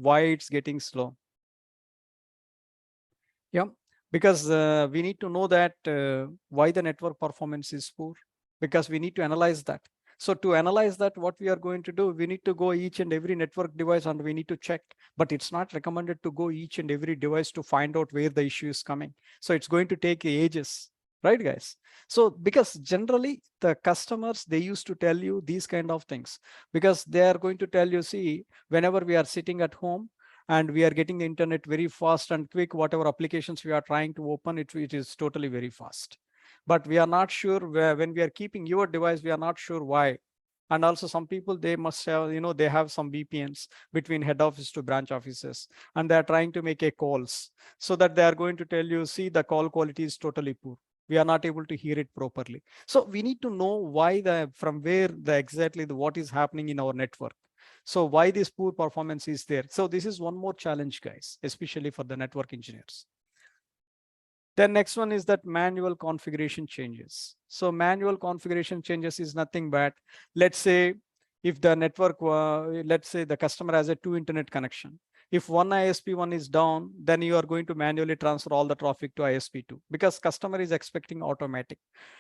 why it's getting slow. Yeah, because we need to know that why the network performance is poor, because we need to analyze that. So to analyze that, what we are going to do, we need to go each and every network device and we need to check, but it's not recommended to go each and every device to find out where the issue is coming. So it's going to take ages, right guys? So because generally the customers, they used to tell you these kind of things, because they are going to tell you, see, whenever we are sitting at home, and we are getting the internet very fast and quick, whatever applications we are trying to open, it is totally very fast. But we are not sure where, when we are keeping your device, we are not sure why. And also some people, they must have, they have some VPNs between head office to branch offices, and they are trying to make a calls, so that they are going to tell you, see, the call quality is totally poor. We are not able to hear it properly. So we need to know why from where exactly what is happening in our network. So why this poor performance is there? So this is one more challenge, guys, especially for the network engineers. Then next one is that manual configuration changes. So manual configuration changes is nothing but, let's say if the network, let's say the customer has a 2 internet connection. If one ISP1 is down, then you are going to manually transfer all the traffic to ISP2, because customer is expecting automatic.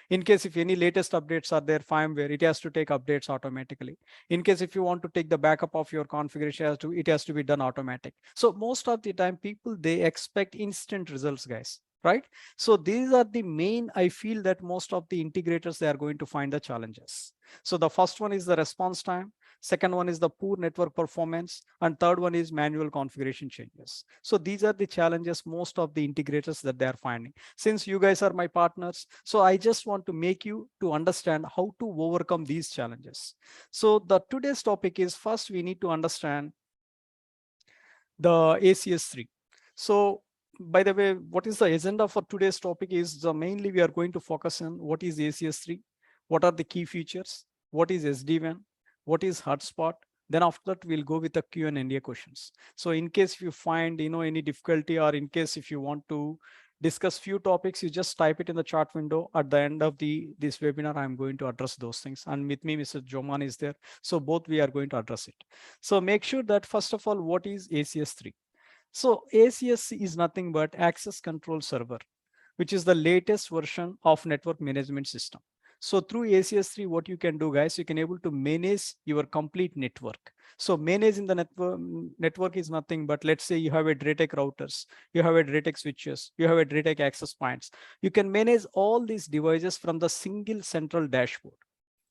In case if any latest updates are there, firmware, it has to take updates automatically. In case if you want to take the backup of your configuration, it has to be done automatic. So most of the time people, they expect instant results, guys, right? So these are the main, I feel that most of the integrators, they are going to find the challenges. So the first one is the response time. Second one is the poor network performance, and third one is manual configuration changes. So these are the challenges most of the integrators that they are finding. Since you guys are my partners, so I just want to make you to understand how to overcome these challenges. So the today's topic is, first we need to understand the ACS3. So by the way, what is the agenda for today's topic is mainly we are going to focus on what is ACS3, what are the key features, what is SD-WAN, what is hotspot. Then after that, we'll go with the Q&A questions. So in case you find any difficulty, or in case if you want to discuss few topics, you just type it in the chat window. At the end of this webinar, I'm going to address those things. And with me, Mr. Joman is there. So both we are going to address it. So make sure that first of all, what is ACS3? So ACS is nothing but access control server, which is the latest version of network management system. So through ACS3, what you can do, guys, you can able to manage your complete network. So managing the network is nothing but, let's say you have a DrayTek routers, you have a DrayTek switches, you have a DrayTek access points. You can manage all these devices from the single central dashboard.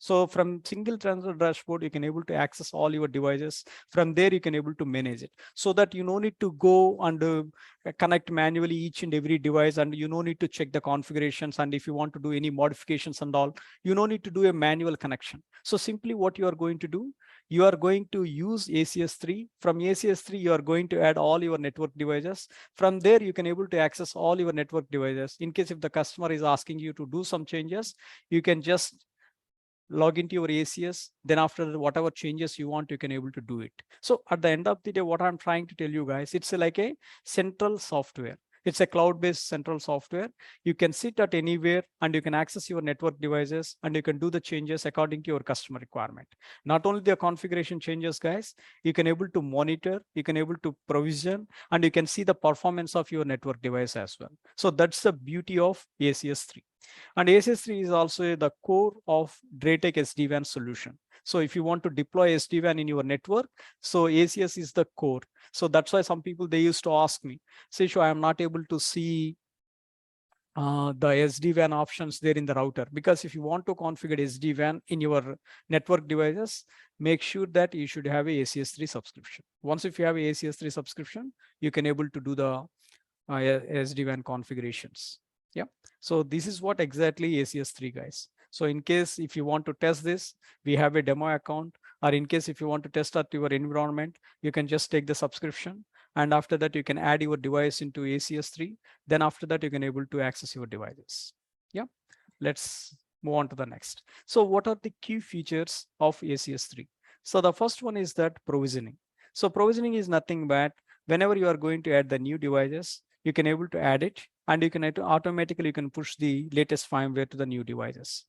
So from single transfer dashboard, you can able to access all your devices. From there, you can able to manage it, so that you no need to go and connect manually each and every device, and you no need to check the configurations. And if you want to do any modifications and all, you no need to do a manual connection. So simply what you are going to do, you are going to use ACS3. From ACS3, you are going to add all your network devices. From there, you can able to access all your network devices. In case if the customer is asking you to do some changes, you can just log into your ACS, then after that, whatever changes you want, you can able to do it. So at the end of the day, what I'm trying to tell you guys, it's like a central software. It's a cloud-based central software. You can sit at anywhere and you can access your network devices, and you can do the changes according to your customer requirement. Not only the configuration changes, guys, you can able to monitor, you can able to provision, and you can see the performance of your network device as well. So that's the beauty of ACS3. And ACS3 is also the core of DrayTek SD-WAN solution. So if you want to deploy SD-WAN in your network, so ACS is the core. So that's why some people, they used to ask me, Seshu, I am not able to see the SD-WAN options there in the router. Because if you want to configure SD-WAN in your network devices, make sure that you should have a ACS3 subscription. Once if you have a ACS3 subscription, you can able to do the SD-WAN configurations. Yeah. So this is what exactly ACS3, guys. So in case if you want to test this, we have a demo account, or in case if you want to test at your environment, you can just take the subscription. And after that, you can add your device into ACS3. Then after that, you can able to access your devices. Yeah. Let's move on to the next. So what are the key features of ACS3? So the first one is that provisioning. So provisioning is nothing but, whenever you are going to add the new devices, you can able to add it, and you can automatically push the latest firmware to the new devices.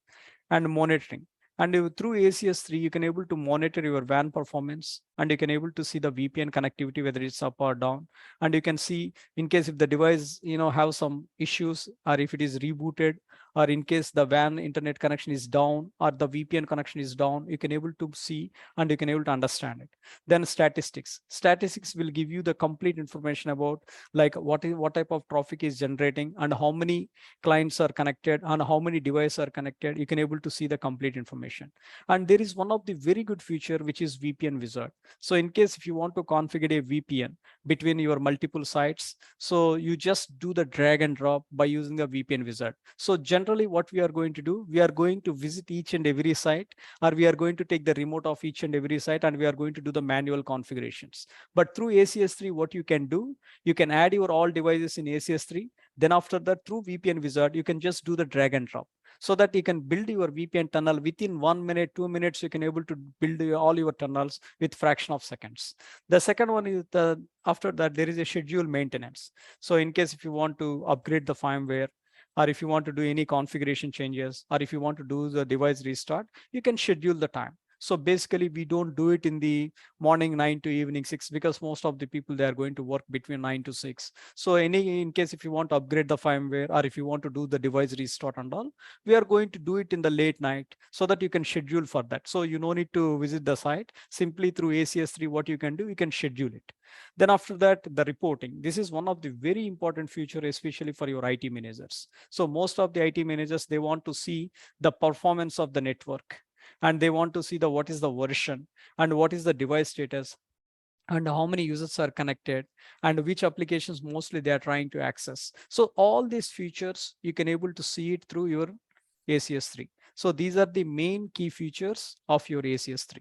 And monitoring. And through ACS3, you can able to monitor your WAN performance, and you can able to see the VPN connectivity, whether it's up or down. And you can see in case if the device, have some issues, or if it is rebooted, or in case the WAN internet connection is down or the VPN connection is down, you can able to see and you can able to understand it. Then statistics will give you the complete information about like what type of traffic is generating and how many clients are connected and how many devices are connected. You can able to see the complete information. And there is one of the very good feature, which is VPN wizard. So in case if you want to configure a VPN between your multiple sites, so you just do the drag and drop by using the VPN wizard. So generally what we are going to do, we are going to visit each and every site, or we are going to take the remote of each and every site, and we are going to do the manual configurations. But through ACS3, what you can do, you can add your all devices in ACS3. Then after that, through VPN wizard, you can just do the drag and drop, so that you can build your VPN tunnel within 1 minute, 2 minutes. You can able to build all your tunnels with fraction of seconds. The second one is after that, there is a schedule maintenance. So in case if you want to upgrade the firmware, or if you want to do any configuration changes, or if you want to do the device restart, you can schedule the time. So basically, we don't do it in the morning 9 to evening 6, because most of the people, they are going to work between 9 to 6. So in case if you want to upgrade the firmware, or if you want to do the device restart and all, we are going to do it in the late night, so that you can schedule for that. So you no need to visit the site. Simply through ACS3, what you can do, you can schedule it. Then after that, the reporting. This is one of the very important feature, especially for your IT managers. So most of the IT managers, they want to see the performance of the network, and they want to see the what is the version and what is the device status and how many users are connected and which applications mostly they are trying to access. So all these features, you can able to see it through your ACS3. So these are the main key features of your ACS3.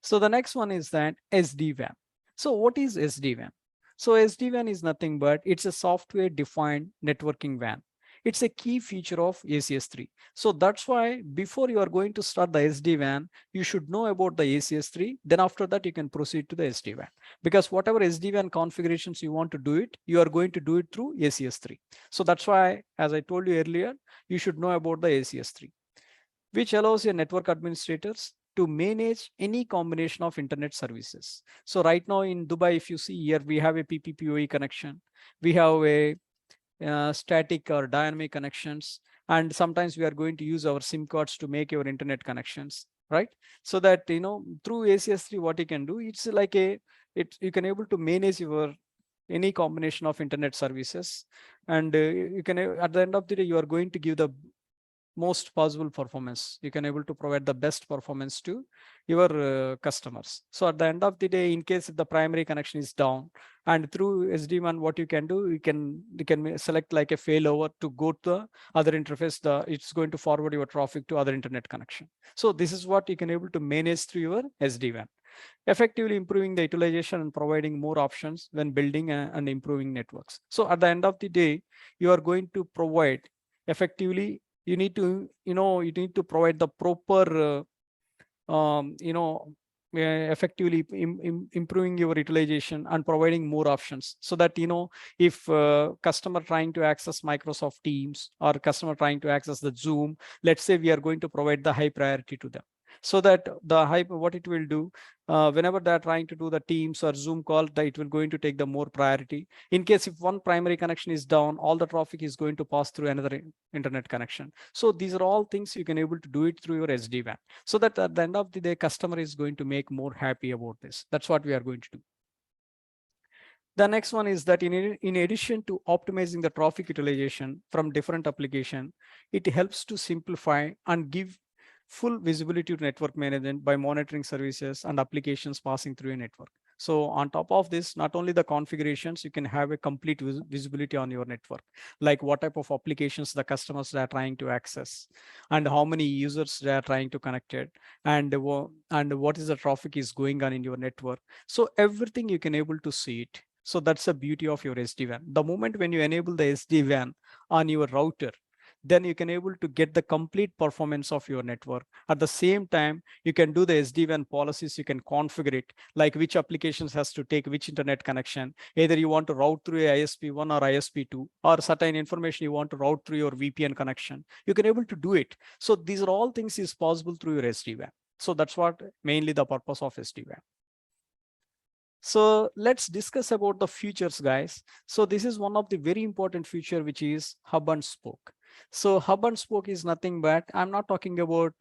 So the next one is that SD-WAN. So what is SD-WAN? So SD-WAN is nothing but it's a software defined networking WAN. It's a key feature of ACS3. So that's why before you are going to start the SD-WAN, you should know about the ACS3. Then after that, you can proceed to the SD-WAN. Because whatever SD-WAN configurations you want to do it, you are going to do it through ACS3. So that's why, as I told you earlier, you should know about the ACS3, which allows your network administrators to manage any combination of internet services. So right now in Dubai, if you see here, we have a PPPoE connection. We have a static or dynamic connections. And sometimes we are going to use our SIM cards to make your internet connections, right? So that, through ACS3, what you can do, it's like you can able to manage your any combination of internet services. And you can, at the end of the day, you are going to give the most possible performance. You can able to provide the best performance to your customers. So at the end of the day, in case if the primary connection is down, and through SD-WAN, what you can do, you can select like a failover to go to the other interface. It's going to forward your traffic to other internet connection. So this is what you can able to manage through your SD-WAN, effectively improving the utilization and providing more options when building and improving networks. So at the end of the day, you are going to provide effectively, you need to provide the proper effectively improving your utilization and providing more options, so that if customer trying to access Microsoft Teams or customer trying to access the Zoom, let's say we are going to provide the high priority to them, so that what it will do, whenever they're trying to do the Teams or Zoom call, that it will going to take the more priority. In case if one primary connection is down, all the traffic is going to pass through another internet connection. So these are all things you can able to do it through your SD-WAN, so that at the end of the day, customer is going to make more happy about this. That's what we are going to do. The next one is that in addition to optimizing the traffic utilization from different application, it helps to simplify and give full visibility to network management by monitoring services and applications passing through a network. So on top of this, not only the configurations, you can have a complete visibility on your network, like what type of applications the customers are trying to access, and how many users they are trying to connect it, and what is the traffic is going on in your network. So everything you can able to see it. So that's the beauty of your SD-WAN. The moment when you enable the SD-WAN on your router, then you can able to get the complete performance of your network. At the same time, you can do the SD-WAN policies. You can configure it, like which applications has to take which internet connection. Either you want to route through a ISP1 or ISP2, or certain information you want to route through your VPN connection. You can able to do it. So these are all things is possible through your SD-WAN. So that's what mainly the purpose of SD-WAN. So let's discuss about the features, guys. So this is one of the very important feature, which is hub and spoke. So hub and spoke is nothing but, I'm not talking about,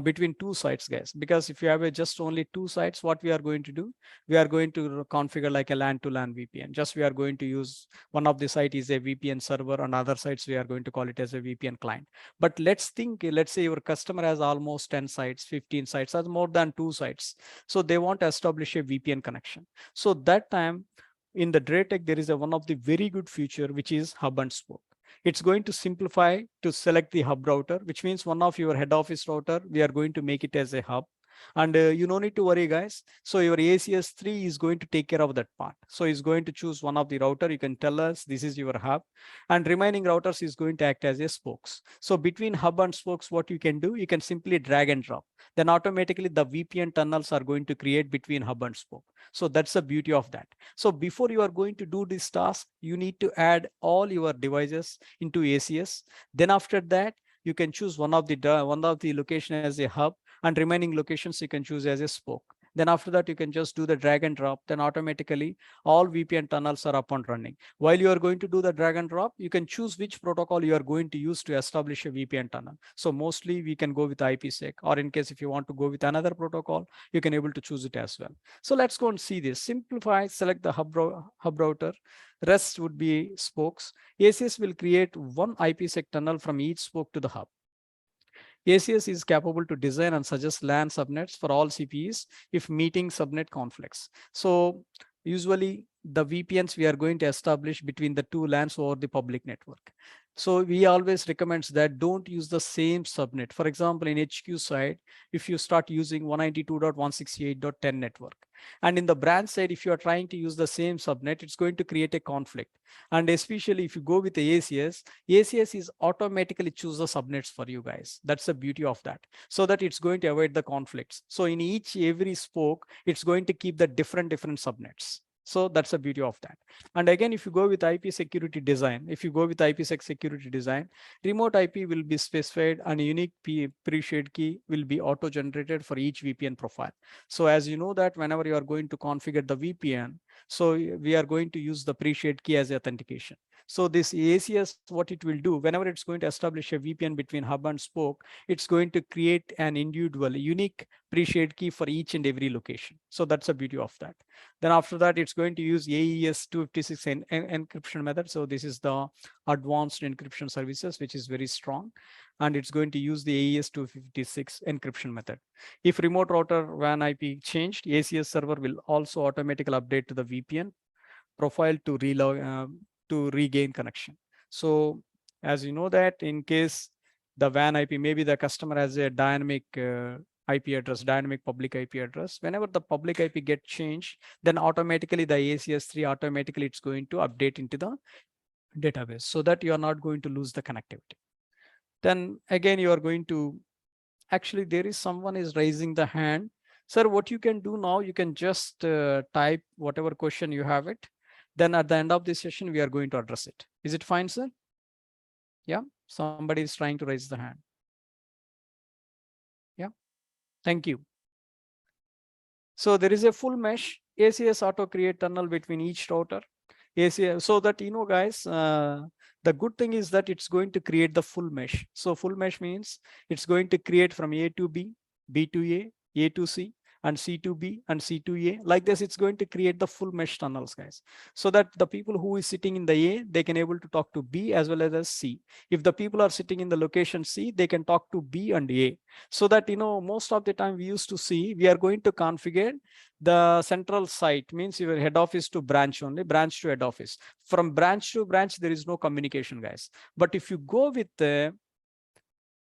between two sites, guys, because if you have just only two sites, what we are going to do, we are going to configure like a LAN to LAN VPN. Just we are going to use one of the site is a VPN server, and other sites we are going to call it as a VPN client. But let's say your customer has almost 10 sites, 15 sites, or more than two sites. So they want to establish a VPN connection. So that time in the DrayTek, there is one of the very good feature, which is hub and spoke. It's going to simplify to select the hub router, which means one of your head office router, we are going to make it as a hub. And you don't need to worry, guys. So your ACS3 is going to take care of that part. So it's going to choose one of the router. You can tell us this is your hub, and remaining routers is going to act as a spokes. So between hub and spokes, what you can do, you can simply drag and drop. Then automatically the VPN tunnels are going to create between hub and spoke. So that's the beauty of that. So before you are going to do this task, you need to add all your devices into ACS. Then after that, you can choose one of the location as a hub, and remaining locations you can choose as a spoke. Then after that, you can just do the drag and drop. Then automatically all VPN tunnels are up and running. While you are going to do the drag and drop, you can choose which protocol you are going to use to establish a VPN tunnel. So mostly we can go with IPsec, or in case if you want to go with another protocol, you can able to choose it as well. So let's go and see this. Simplify, select the hub router. Rest would be spokes. ACS will create one IPsec tunnel from each spoke to the hub. ACS is capable to design and suggest LAN subnets for all CPEs if meeting subnet conflicts. So usually the VPNs we are going to establish between the two LANs over the public network. So we always recommend that don't use the same subnet. For example, in HQ side, if you start using 192.168.10 network, and in the branch side, if you are trying to use the same subnet, it's going to create a conflict. And especially if you go with the ACS, ACS is automatically choose the subnets for you guys. That's the beauty of that, so that it's going to avoid the conflicts. So in every spoke, it's going to keep the different subnets. So that's the beauty of that. And again, if you go with IP security design, security design, remote IP will be specified and a unique pre-shared key will be auto-generated for each VPN profile. So as you know that whenever you are going to configure the VPN, so we are going to use the pre-shared key as authentication. So this ACS, what it will do, whenever it's going to establish a VPN between hub and spoke, it's going to create an individual, unique pre-shared key for each and every location. So that's the beauty of that. Then after that, it's going to use AES 256 encryption method. So this is the advanced encryption services, which is very strong. And it's going to use the AES 256 encryption method. If remote router WAN IP changed, ACS server will also automatically update to the VPN profile to regain connection. So as you know that in case the WAN IP, maybe the customer has a dynamic IP address, dynamic public IP address. Whenever the public IP get changed, then automatically the ACS3 automatically it's going to update into the database, so that you are not going to lose the connectivity. Then again, you are going to, actually there is someone is raising the hand. Sir, what you can do now, you can just type whatever question you have it. Then at the end of this session, we are going to address it. Is it fine, sir? Yeah, somebody is trying to raise the hand. Yeah, thank you. So there is a full mesh ACS auto create tunnel between each router. ACS, so that, you know, guys, the good thing is that it's going to create the full mesh. So full mesh means it's going to create from A to B, B to A to C, and C to B and C to A. Like this, it's going to create the full mesh tunnels, guys. So that the people who is sitting in the A, they can able to talk to B as well as C. If the people are sitting in the location C, they can talk to B and A. So that, you know, most of the time we used to see, we are going to configure the central site, means your head office to branch only, branch to head office. From branch to branch, there is no communication, guys. But if you go with the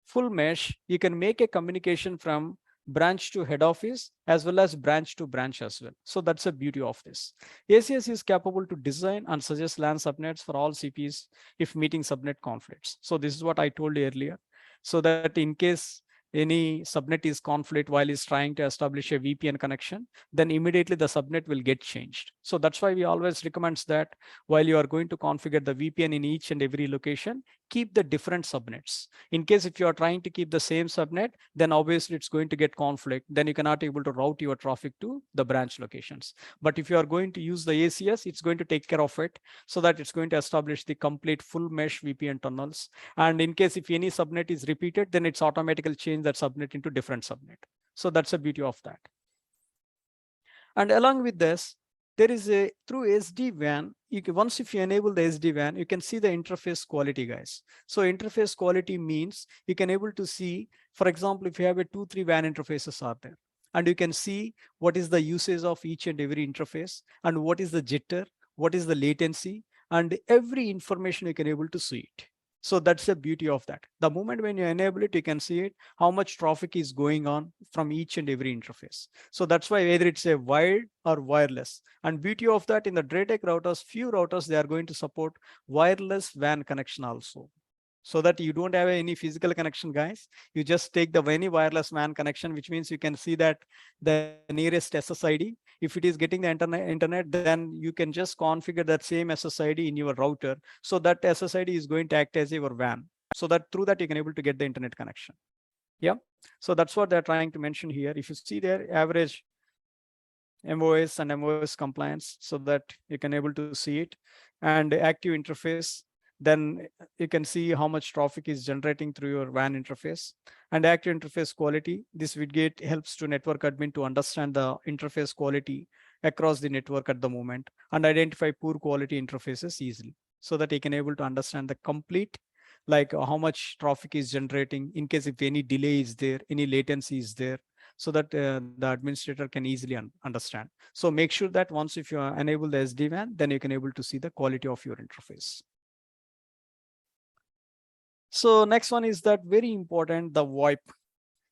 full mesh, you can make a communication from branch to head office, as well as branch to branch as well. So that's the beauty of this. ACS is capable to design and suggest LAN subnets for all CPs if meeting subnet conflicts. So this is what I told you earlier. So that in case any subnet is conflict while it's trying to establish a VPN connection, then immediately the subnet will get changed. So that's why we always recommend that while you are going to configure the VPN in each and every location, keep the different subnets. In case if you are trying to keep the same subnet, then obviously it's going to get conflict. Then you cannot able to route your traffic to the branch locations. But if you are going to use the ACS, it's going to take care of it so that it's going to establish the complete full mesh VPN tunnels. And in case if any subnet is repeated, then it's automatically change that subnet into different subnet. So that's the beauty of that. And along with this, there is a through SD-WAN, once if you enable the SD-WAN, you can see the interface quality, guys. So interface quality means you can able to see, for example, if you have a 2-3 WAN interfaces are there, and you can see what is the usage of each and every interface, and what is the jitter, what is the latency, and every information you can able to see it. So that's the beauty of that. The moment when you enable it, you can see it, how much traffic is going on from each and every interface. So that's why whether it's a wired or wireless. And beauty of that, in the DrayTek routers, few routers, they are going to support wireless WAN connection also. So that you don't have any physical connection, guys. You just take the any wireless WAN connection, which means you can see that the nearest SSID. If it is getting the internet, then you can just configure that same SSID in your router. So that SSID is going to act as your WAN. So that through that you can able to get the internet connection. Yeah. So that's what they're trying to mention here. If you see their average MOS and MOS compliance, so that you can able to see it, and active interface, then you can see how much traffic is generating through your WAN interface. And active interface quality, this widget helps to network admin to understand the interface quality across the network at the moment and identify poor quality interfaces easily, so that you can able to understand the complete, like how much traffic is generating, in case if any delay is there, any latency is there, so that the administrator can easily understand. So make sure that once if you enable the SD-WAN, then you can able to see the quality of your interface. So next one is that very important, the VoIP.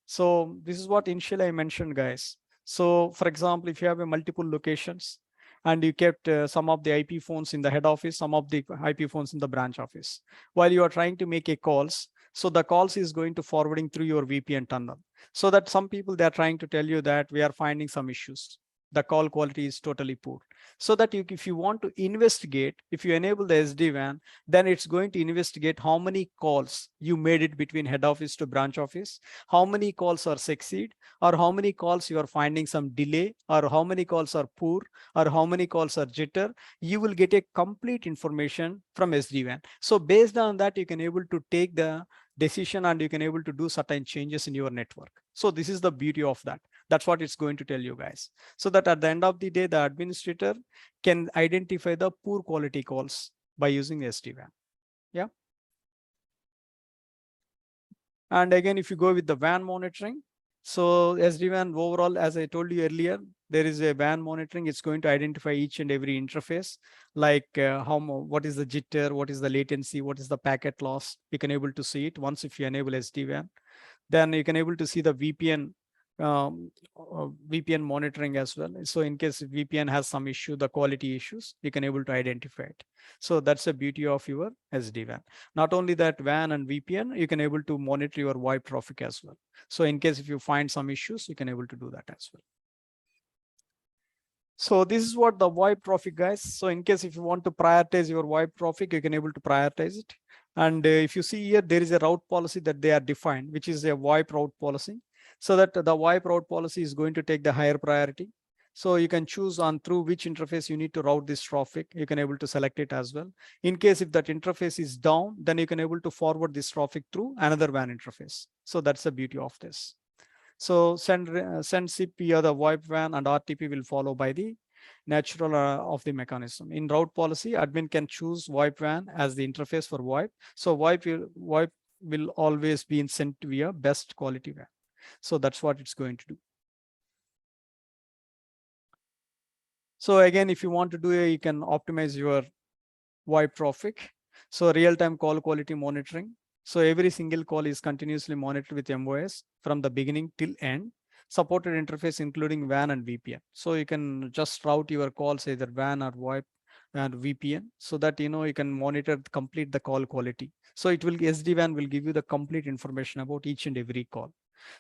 So this is what initially I mentioned, guys. So for example, if you have a multiple locations and you kept some of the IP phones in the head office, some of the IP phones in the branch office, while you are trying to make a calls, so the calls is going to forwarding through your VPN tunnel. So that some people, they're trying to tell you that we are finding some issues. The call quality is totally poor. So that if you want to investigate, if you enable the SD-WAN, then it's going to investigate how many calls you made it between head office to branch office, how many calls are succeed, or how many calls you are finding some delay, or how many calls are poor, or how many calls are jitter. You will get a complete information from SD-WAN. So based on that, you can able to take the decision and you can able to do certain changes in your network. So this is the beauty of that. That's what it's going to tell you, guys. So that at the end of the day, the administrator can identify the poor quality calls by using SD-WAN. Yeah. And again, if you go with the WAN monitoring, so SD-WAN overall, as I told you earlier, there is a WAN monitoring. It's going to identify each and every interface, like what is the jitter, what is the latency, what is the packet loss. You can able to see it once if you enable SD-WAN. Then you can able to see the VPN monitoring as well. So in case VPN has some issue, the quality issues, you can able to identify it. So that's the beauty of your SD-WAN. Not only that, WAN and VPN, you can able to monitor your VoIP traffic as well. So in case if you find some issues, you can able to do that as well. So this is what the VoIP traffic, guys. So in case if you want to prioritize your VoIP traffic, you can able to prioritize it. And if you see here, there is a route policy that they are defined, which is a VoIP route policy. So that the VoIP route policy is going to take the higher priority. So you can choose on through which interface you need to route this traffic. You can able to select it as well. In case if that interface is down, then you can able to forward this traffic through another WAN interface. So that's the beauty of this. So send CP or the VoIP WAN and RTP will follow by the natural of the mechanism. In route policy, admin can choose VoIP WAN as the interface for VoIP. So VoIP will always be sent via best quality WAN. So that's what it's going to do. So again, if you want to do it, you can optimize your VoIP traffic. So real-time call quality monitoring. So every single call is continuously monitored with MOS from the beginning till end. supported interface including WAN and VPN. So you can just route your calls either WAN or VoIP and VPN, so that you can monitor complete the call quality. So it will SD-WAN will give you the complete information about each and every call.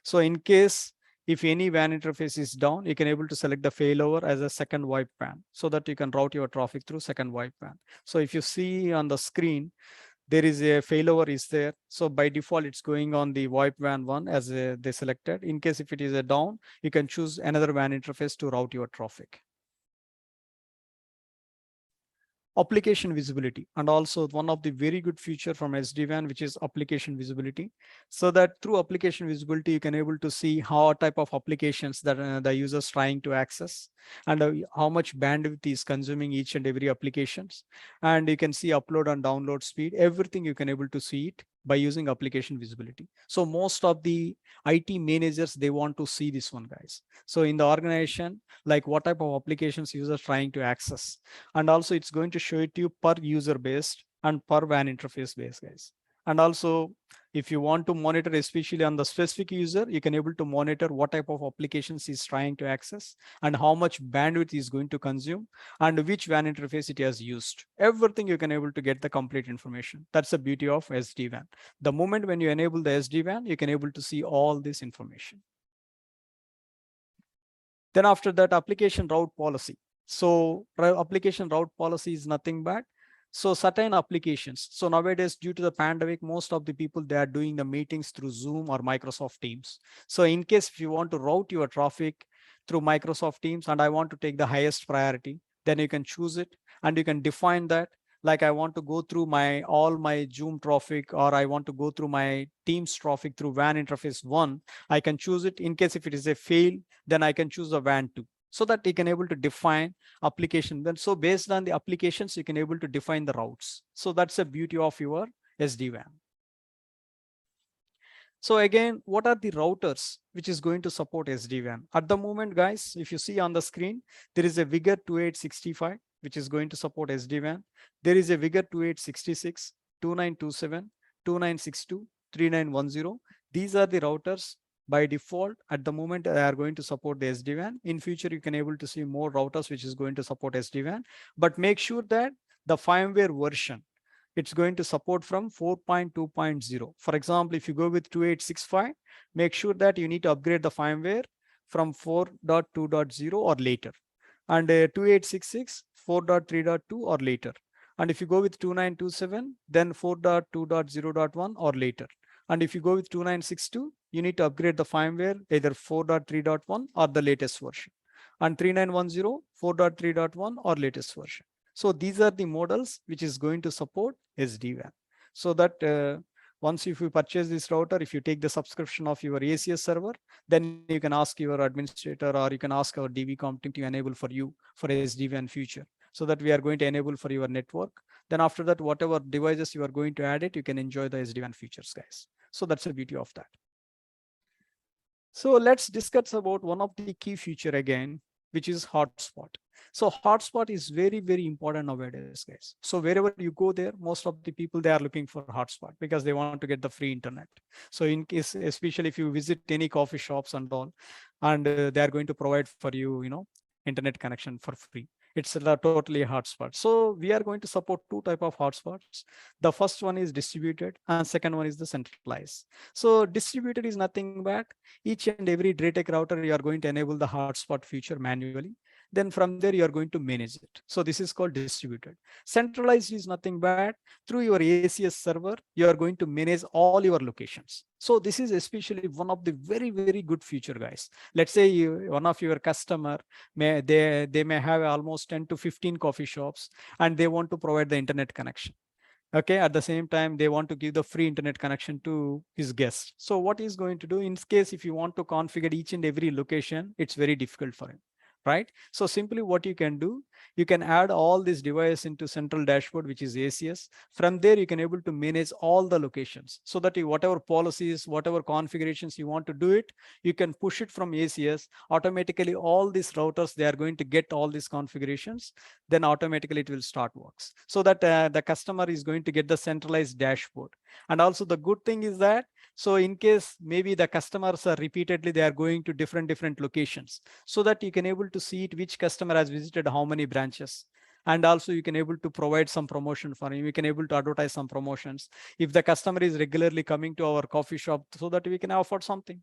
So in case if any WAN interface is down, you can able to select the failover as a second VoIP WAN, so that you can route your traffic through second VoIP WAN. So if you see on the screen, there is a failover is there. So by default, it's going on the VoIP WAN 1 as they selected. In case if it is a down, you can choose another WAN interface to route your traffic. Application visibility, and also one of the very good feature from SD-WAN, which is application visibility, so that through application visibility you can able to see how type of applications that the users trying to access, and how much bandwidth is consuming each and every applications, and you can see upload and download speed, everything you can able to see it by using application visibility. So most of the IT managers, they want to see this one, guys. So in the organization, like what type of applications users trying to access, and also it's going to show it to you per user based and per WAN interface based, guys. And also if you want to monitor especially on the specific user, you can able to monitor what type of applications is trying to access and how much bandwidth is going to consume and which WAN interface it has used. Everything you can able to get the complete information. That's the beauty of SD-WAN. The moment when you enable the SD-WAN, you can able to see all this information. Then after that, application route policy. So application route policy is nothing but, so certain applications. So nowadays, due to the pandemic, most of the people, they are doing the meetings through Zoom or Microsoft Teams. So in case if you want to route your traffic through Microsoft Teams and I want to take the highest priority, then you can choose it and you can define that. Like I want to go through all my Zoom traffic, or I want to go through my Teams traffic through WAN interface 1, I can choose it. In case if it is a fail, then I can choose the WAN 2, so that you can able to define application. Then so based on the applications, you can able to define the routes. So that's the beauty of your SD-WAN. So again, what are the routers which is going to support SD-WAN? At the moment, guys, if you see on the screen, there is a Vigor 2865, which is going to support SD-WAN. There is a Vigor 2866, 2927, 2962, 3910. These are the routers by default. At the moment, they are going to support the SD-WAN. In future, you can able to see more routers which is going to support SD-WAN, but make sure that the firmware version, it's going to support from 4.2.0. For example, if you go with 2865, make sure that you need to upgrade the firmware from 4.2.0 or later. And 2866, 4.3.2 or later. And if you go with 2927, then 4.2.0.1 or later. And if you go with 2962, you need to upgrade the firmware either 4.3.1 or the latest version. And 3910, 4.3.1 or latest version. So these are the models which is going to support SD-WAN. So that once if you purchase this router, if you take the subscription of your ACS server, then you can ask your administrator or you can ask our DVCOM team to enable for you for SD-WAN future. So that we are going to enable for your network. Then after that, whatever devices you are going to add it, you can enjoy the SD-WAN features, guys. So that's the beauty of that. So let's discuss about one of the key feature again, which is hotspot. So hotspot is very, very important nowadays, guys. So wherever you go there, most of the people, they are looking for hotspot because they want to get the free internet. So in case, especially if you visit any coffee shops and all, and they are going to provide for you, internet connection for free. It's totally a hotspot. So we are going to support two type of hotspots. The first one is distributed and second one is the centralized. So distributed is nothing but each and every DrayTek router, you are going to enable the hotspot feature manually. Then from there, you are going to manage it. So this is called distributed. Centralized is nothing but through your ACS server, you are going to manage all your locations. So this is especially one of the very, very good feature, guys. Let's say one of your customer, they may have almost 10 to 15 coffee shops and they want to provide the internet connection. Okay, at the same time, they want to give the free internet connection to his guests. So what he's going to do in case if you want to configure each and every location, it's very difficult for him. Right? So simply what you can do, you can add all these devices into central dashboard, which is ACS. From there, you can able to manage all the locations so that whatever policies, whatever configurations you want to do it, you can push it from ACS. Automatically, all these routers, they are going to get all these configurations. Then automatically it will start works. So that the customer is going to get the centralized dashboard. And also the good thing is that So in case maybe the customers are repeatedly, they are going to different locations, so that you can able to see it, which customer has visited how many branches. And also you can able to provide some promotion for him. We can able to advertise some promotions. If the customer is regularly coming to our coffee shop, so that we can offer something.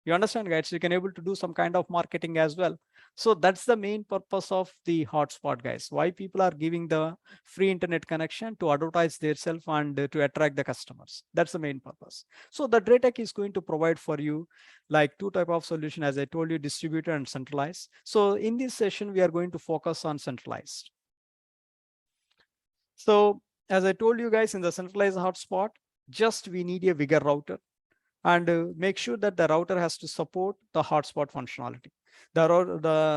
You understand, guys? You can able to do some kind of marketing as well. So that's the main purpose of the hotspot, guys. Why people are giving the free internet connection to advertise themselves and to attract the customers. That's the main purpose. So the DrayTek is going to provide for you like two type of solution, as I told you, distributed and centralized. So in this session, we are going to focus on centralized. So as I told you guys, in the centralized hotspot, just we need a bigger router, and make sure that the router has to support the hotspot functionality. The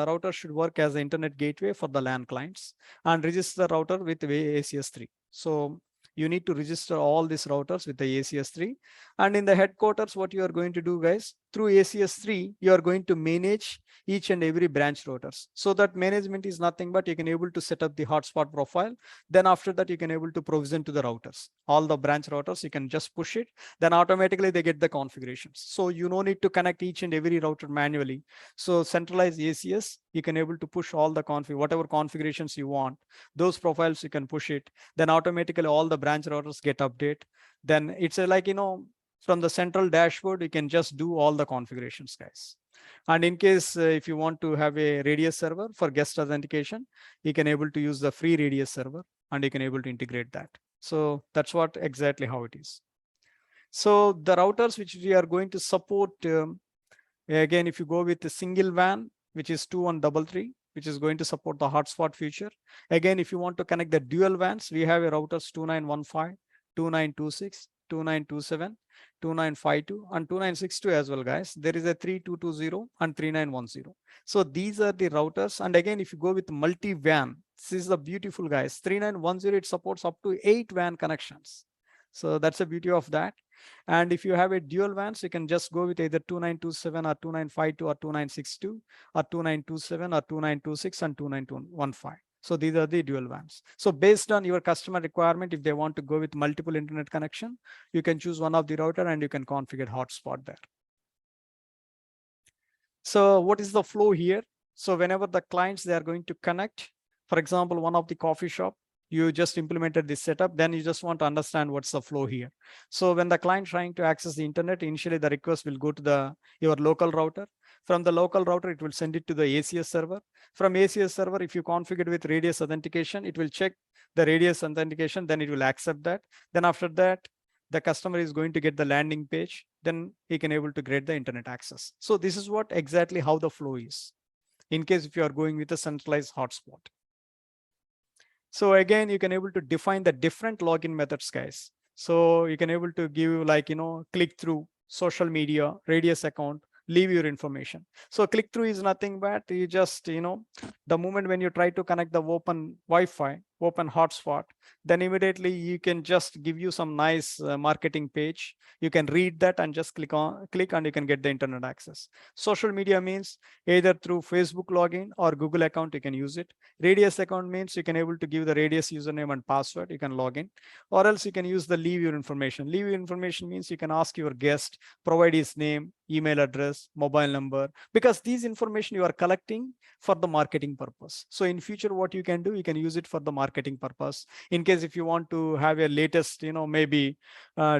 router should work as the internet gateway for the LAN clients and register the router with ACS3. So you need to register all these routers with the ACS3. And in the headquarters, what you are going to do, guys, through ACS3, you are going to manage each and every branch routers. So that management is nothing but you can able to set up the hotspot profile. Then after that, you can able to provision to the routers. All the branch routers, you can just push it, then automatically they get the configurations. So you no need to connect each and every router manually. So centralized ACS, you can able to push all the whatever configurations you want, those profiles you can push it. Then automatically all the branch routers get update. Then it's like, from the central dashboard, you can just do all the configurations, guys. And in case if you want to have a radius server for guest authentication, you can able to use the free radius server and you can able to integrate that. So that's what exactly how it is. So the routers which we are going to support, again, if you go with the single WAN, which is 2133, which is going to support the hotspot feature. Again, if you want to connect the dual WANs, we have a routers 2915, 2926, 2927, 2952, and 2962 as well, guys. There is a 3220 and 3910. So these are the routers. And again, if you go with multi-WAN, this is the beautiful, guys. 3910, it supports up to 8 WAN connections. So that's the beauty of that. And if you have a dual WANs, you can just go with either 2927 or 2952 or 2962 or 2927 or 2926 and 2915. So these are the dual WANs. So based on your customer requirement, if they want to go with multiple internet connection, you can choose one of the router and you can configure hotspot there. So what is the flow here? So whenever the clients, they are going to connect, for example, one of the coffee shop, you just implemented this setup, then you just want to understand what's the flow here. So when the client trying to access the internet, initially the request will go to your local router. From the local router, it will send it to the ACS server. From ACS server, if you configure with radius authentication, it will check the radius authentication, then it will accept that. Then after that, the customer is going to get the landing page, then he can able to get the internet access. So this is what exactly how the flow is in case if you are going with a centralized hotspot. So again, you can able to define the different login methods, guys. So you can able to give like, click through, social media, radius account, leave your information. So click through is nothing but you just, the moment when you try to connect the open Wi-Fi, open hotspot, then immediately you can just give you some nice marketing page. You can read that and just click and you can get the internet access. Social media means either through Facebook login or Google account, you can use it. Radius account means you can able to give the radius username and password, you can log in, or else you can use the leave your information. Leave your information means you can ask your guest, provide his name, email address, mobile number, because these information you are collecting for the marketing purpose. So in future, what you can do, you can use it for the marketing purpose. In case if you want to have a latest, maybe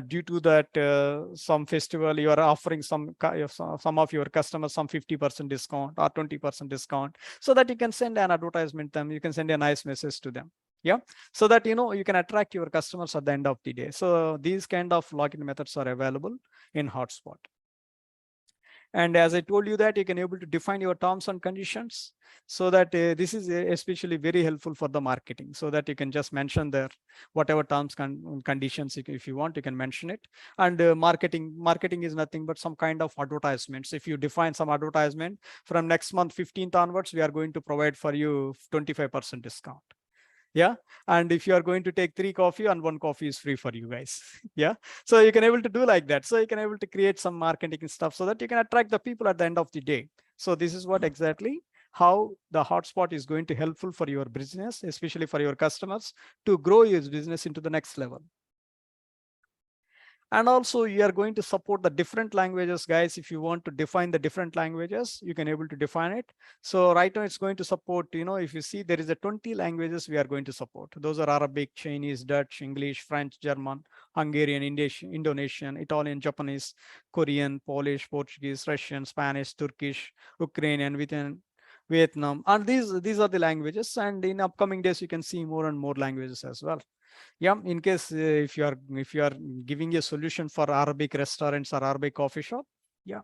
due to that some festival, you are offering some of your customers some 50% discount or 20% discount, so that you can send an advertisement them, you can send a nice message to them. Yeah, so that you can attract your customers at the end of the day. So these kind of login methods are available in hotspot. And as I told you that you can able to define your terms and conditions, so that this is especially very helpful for the marketing, so that you can just mention there whatever terms conditions, if you want, you can mention it. And marketing is nothing but some kind of advertisements. If you define some advertisement, from next month 15th onwards, we are going to provide for you 25% discount. Yeah, and if you are going to take 3 coffee and 1 coffee is free for you guys. Yeah, so you can able to do like that. So you can able to create some marketing stuff so that you can attract the people at the end of the day. So this is what exactly how the hotspot is going to helpful for your business, especially for your customers, to grow your business into the next level. And also you are going to support the different languages, guys. If you want to define the different languages, you can able to define it. So right now it's going to support, if you see there is a 20 languages we are going to support. Those are Arabic, Chinese, Dutch, English, French, German, Hungarian, Indonesian, Italian, Japanese, Korean, Polish, Portuguese, Russian, Spanish, Turkish, Ukrainian, Vietnam. And these are the languages. And in upcoming days, you can see more and more languages as well. Yeah, in case if you are giving a solution for Arabic restaurants or Arabic coffee shop, yeah,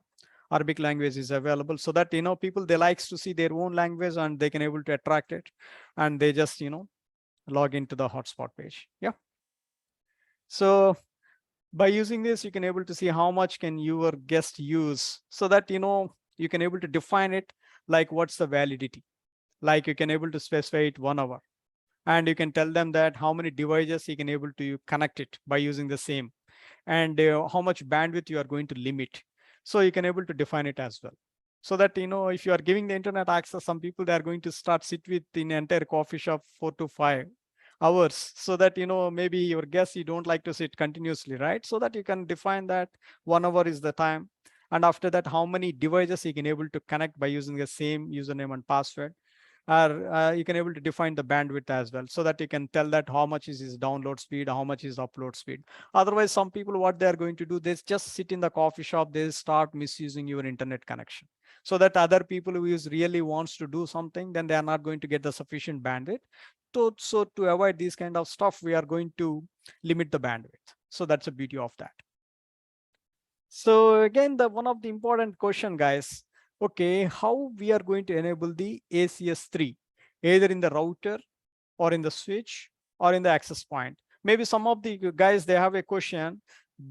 Arabic language is available, so that people, they likes to see their own language and they can able to attract it, and they just log into the hotspot page. Yeah. So by using this, you can able to see how much can your guest use, so that you can able to define it, like what's the validity, like you can able to specify it 1 hour, and you can tell them that how many devices you can able to connect it by using the same, and how much bandwidth you are going to limit. So you can able to define it as well, so that if you are giving the internet access, some people, they are going to start sit with in entire coffee shop 4 to 5 hours, so that maybe your guests, you don't like to sit continuously, right? So that you can define that 1 hour is the time, and after that how many devices you can able to connect by using the same username and password, or you can able to define the bandwidth as well, so that you can tell that how much is his download speed, how much is upload speed. Otherwise, some people, what they are going to do, they just sit in the coffee shop, they start misusing your internet connection, so that other people who is really wants to do something, then they are not going to get the sufficient bandwidth. So to avoid these kind of stuff, we are going to limit the bandwidth. So that's the beauty of that. So again, the one of the important question, guys, okay, how we are going to enable the ACS3, either in the router or in the switch or in the access point. Maybe some of the guys, they have a question,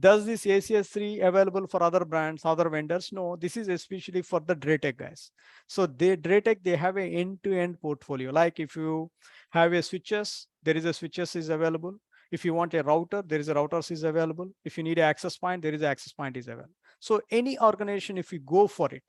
does this ACS3 available for other brands, other vendors? No, this is especially for the DrayTek guys. So DrayTek, they have an end-to-end portfolio. Like if you have a switches, there is a switches is available. If you want a router, there is a routers is available. If you need an access point, there is an access point is available. So any organization, if you go for it,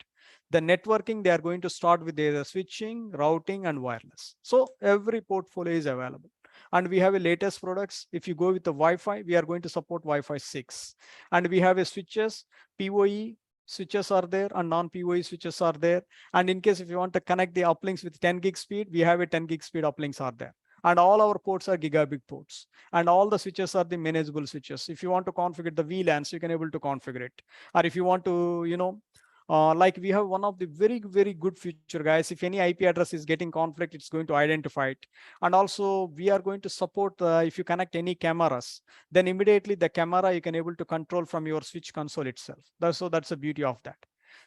the networking, they are going to start with either switching, routing, and wireless. So every portfolio is available. And we have a latest products. If you go with the Wi-Fi, we are going to support Wi-Fi 6. And we have a switches, PoE switches are there, and non-PoE switches are there. And in case if you want to connect the uplinks with 10 gig speed, we have a 10 gig speed uplinks are there. And all our ports are gigabit ports, and all the switches are the manageable switches. If you want to configure the VLANs, you can able to configure it. Or if you want to, like we have one of the very good feature, guys. If any IP address is getting conflict, it's going to identify it. And also we are going to support if you connect any cameras, then immediately the camera you can able to control from your switch console itself. So that's the beauty of that.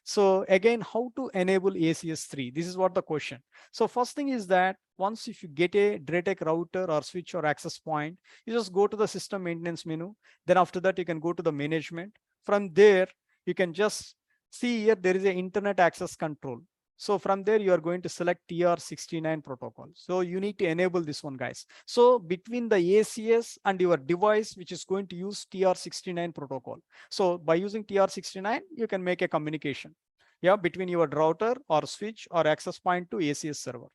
So again, how to enable ACS3? This is what the question. So first thing is that once if you get a DrayTek router or switch or access point, you just go to the system maintenance menu. Then after that, you can go to the management. From there, you can just see here, there is an internet access control. So from there, you are going to select TR69 protocol. So you need to enable this one, guys. So between the ACS and your device, which is going to use TR69 protocol. So by using TR69, you can make a communication, yeah, between your router or switch or access point to ACS server.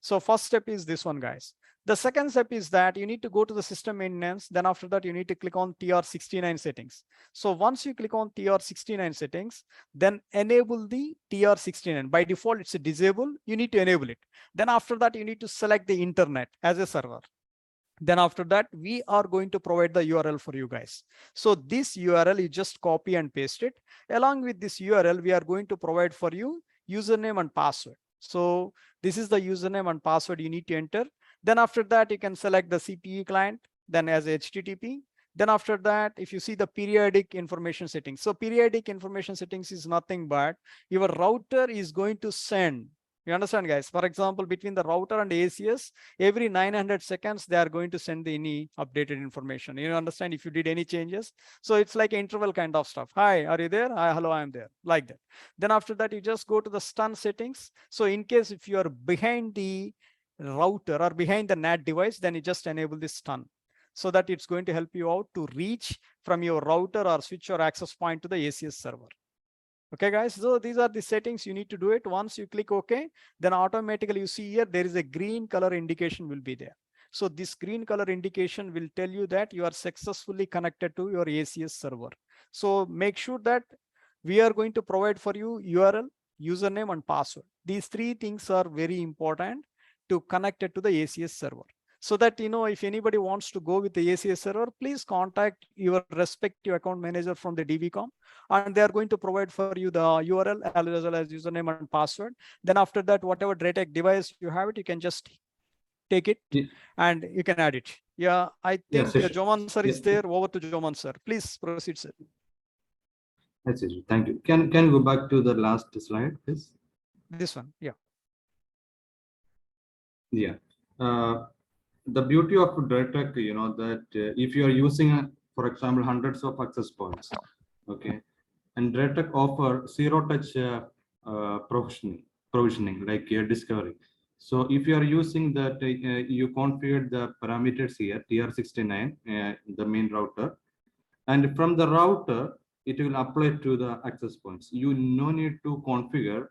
So first step is this one, guys. The second step is that you need to go to the system maintenance. Then after that, you need to click on TR69 settings. So once you click on TR69 settings, then enable the TR69. By default, it's a disable. You need to enable it. Then after that, you need to select the internet as a server. Then after that, we are going to provide the URL for you guys. So this URL, you just copy and paste it. Along with this URL, we are going to provide for you username and password. So this is the username and password you need to enter. Then after that, you can select the CPE client, then as HTTP. Then after that, if you see the periodic information settings. So periodic information settings is nothing but your router is going to send. You understand, guys? For example, between the router and ACS, every 900 seconds, they are going to send any updated information. You understand if you did any changes. So it's like interval kind of stuff. Hi, are you there? Hi, hello, I'm there. Like that. Then after that, you just go to the stun settings. So in case if you are behind the router or behind the NAT device, then you just enable this stun, so that it's going to help you out to reach from your router or switch or access point to the ACS server. Okay, guys, so these are the settings you need to do it. Once you click OK, then automatically you see here, there is a green color indication will be there. So this green color indication will tell you that you are successfully connected to your ACS server. So make sure that we are going to provide for you URL, username, and password. These three things are very important to connect it to the ACS server. So that, if anybody wants to go with the ACS server, please contact your respective account manager from the DVCOM, and they are going to provide for you the URL as well as username and password. Then after that, whatever DrayTek device you have it, you can just take it and you can add it. Yeah, I think Joman sir is there. Over to Joman sir. Please proceed, sir. That's it. Thank you. Can you go back to the last slide, please? This one, yeah. Yeah. The beauty of DrayTek, that if you are using, for example, hundreds of access points, okay, and DrayTek offer zero-touch provisioning, like discovery. So if you are using that, you configure the parameters here, TR69, the main router, and from the router, it will apply to the access points. You no need to configure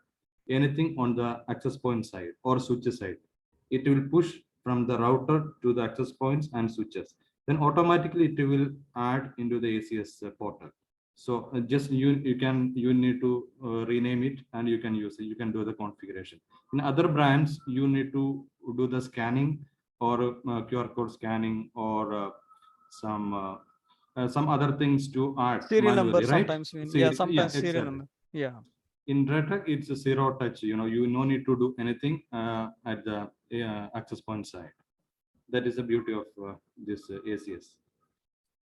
anything on the access point side or switch side. It will push from the router to the access points and switches. Then automatically it will add into the ACS portal. So just you need to rename it and you can use it. You can do the configuration. In other brands, you need to do the scanning or QR code scanning or some other things to add serial manually, number right? sometimes. Sometimes serial Exactly. number. Yeah. In DrayTek, it's a zero touch. You no need to do anything at the access point side. That is the beauty of this ACS.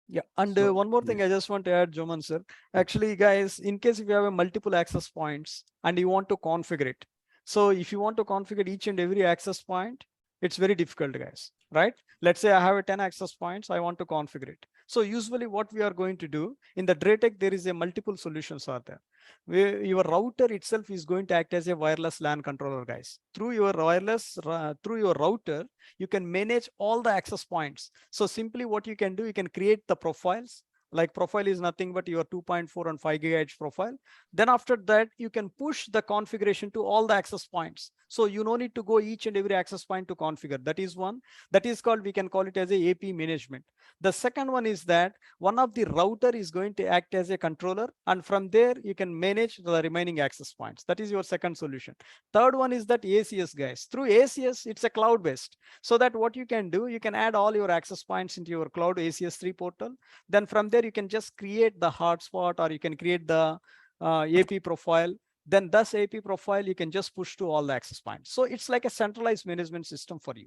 Yeah, and one more thing I just want to add, Joman sir. Actually, guys, in case if you have a multiple access points and you want to configure it, so if you want to configure each and every access point, it's very difficult, guys, right? Let's say I have a 10 access points, I want to configure it. So usually what we are going to do in the DrayTek, there is a multiple solutions are there. Where your router itself is going to act as a wireless LAN controller, guys. Through your router, you can manage all the access points. So simply what you can do, you can create the profiles. Like profile is nothing but your 2.4 and 5 gigahertz profile. Then after that, you can push the configuration to all the access points. So you no need to go each and every access point to configure. That is one. That is called, we can call it as a AP management. The second one is that one of the router is going to act as a controller, and from there you can manage the remaining access points. That is your second solution. Third one is that ACS, guys. Through ACS, it's a cloud based. So that what you can do, you can add all your access points into your cloud ACS3 portal. Then from there, you can just create the hotspot, or you can create the AP profile. Then thus AP profile, you can just push to all the access points. So it's like a centralized management system for you.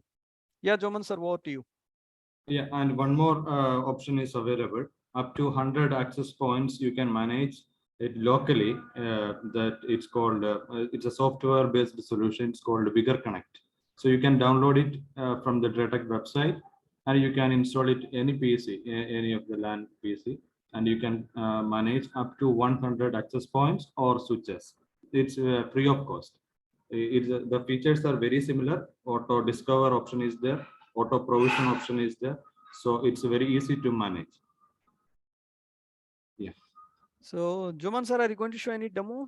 Yeah, Joman sir, over to you. Yeah, and one more option is available. Up to 100 access points, you can manage it locally. That it's called, it's a software-based solution. It's called Connect. So you can download it from the DrayTek website, and you can install it any PC, any of the LAN PC, and you can manage up to 100 access points or switches. It's free of cost. The features are very similar. Auto discover option is there. Auto provision option is there. So it's very easy to manage. Yeah. So Joman sir, are you going to show any demo?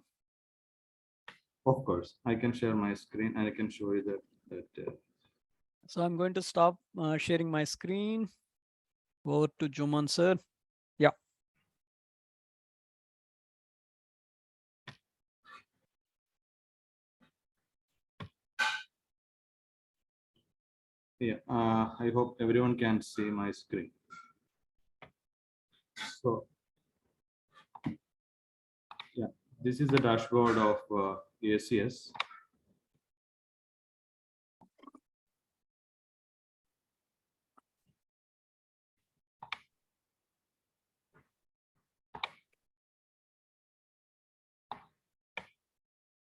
Of course, I can share my screen and I can show you that. So I'm going to stop sharing my screen. Over to Joman sir. Yeah. Yeah, I hope everyone can see my screen. So, yeah, this is the dashboard of ACS.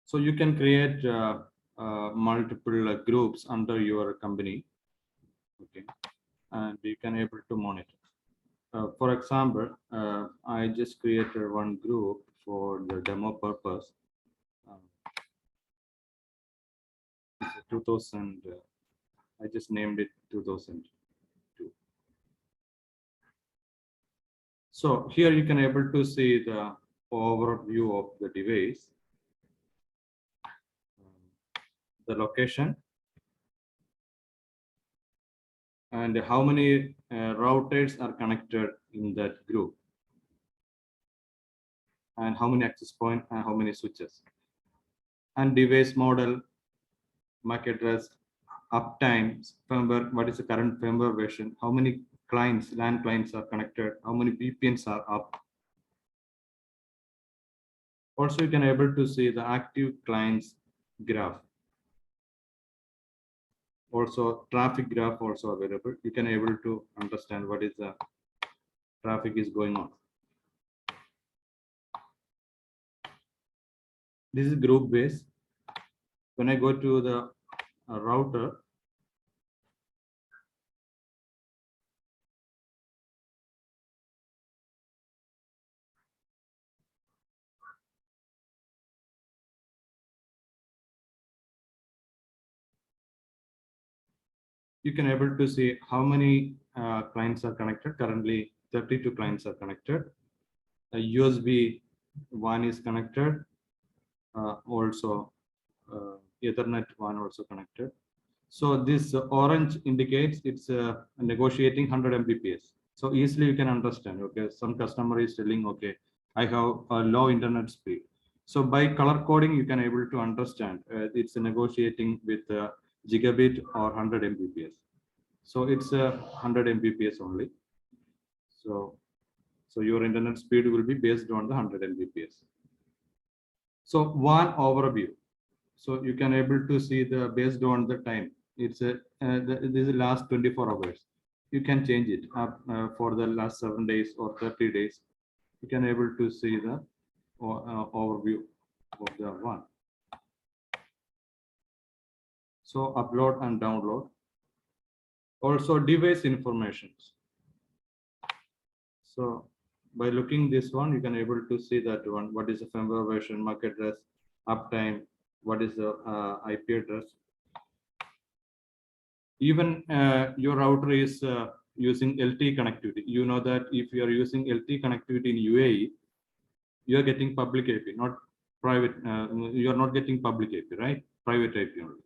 So you can create multiple groups under your company, okay, and you can able to monitor. For example, I just created one group for the demo purpose. 2000. I just named it 2002. So here you can able to see the overview of the device, the location, and how many routers are connected in that group, and how many access points and how many switches, and device model, MAC address, uptime, firmware, what is the current firmware version, how many clients, LAN clients are connected, how many VPNs are up. Also, you can able to see the active clients graph. Also, traffic graph also available. You can able to understand what is the traffic is going on. This is group base. When I go to the router, you can able to see how many clients are connected. Currently, 32 clients are connected. A USB one is connected. Also, Ethernet one also connected. So this orange indicates it's negotiating 100 Mbps. So easily you can understand. Okay, some customer is telling, okay, I have a low internet speed. So by color coding, you can able to understand it's negotiating with gigabit or 100 Mbps. So it's 100 Mbps only. So your internet speed will be based on the 100 Mbps. So one overview. So you can able to see the based on the time. It's this is last 24 hours. You can change it up for the last 7 days or 30 days. You can able to see the overview of the one. So upload and download. Also device informations. So by looking this one, you can able to see that one. What is the firmware version, MAC address, uptime, what is the IP address. Even your router is using LTE connectivity. You know that if you are using LTE connectivity in UAE, you are getting public IP, not private. You are not getting public IP, right? Private IP only.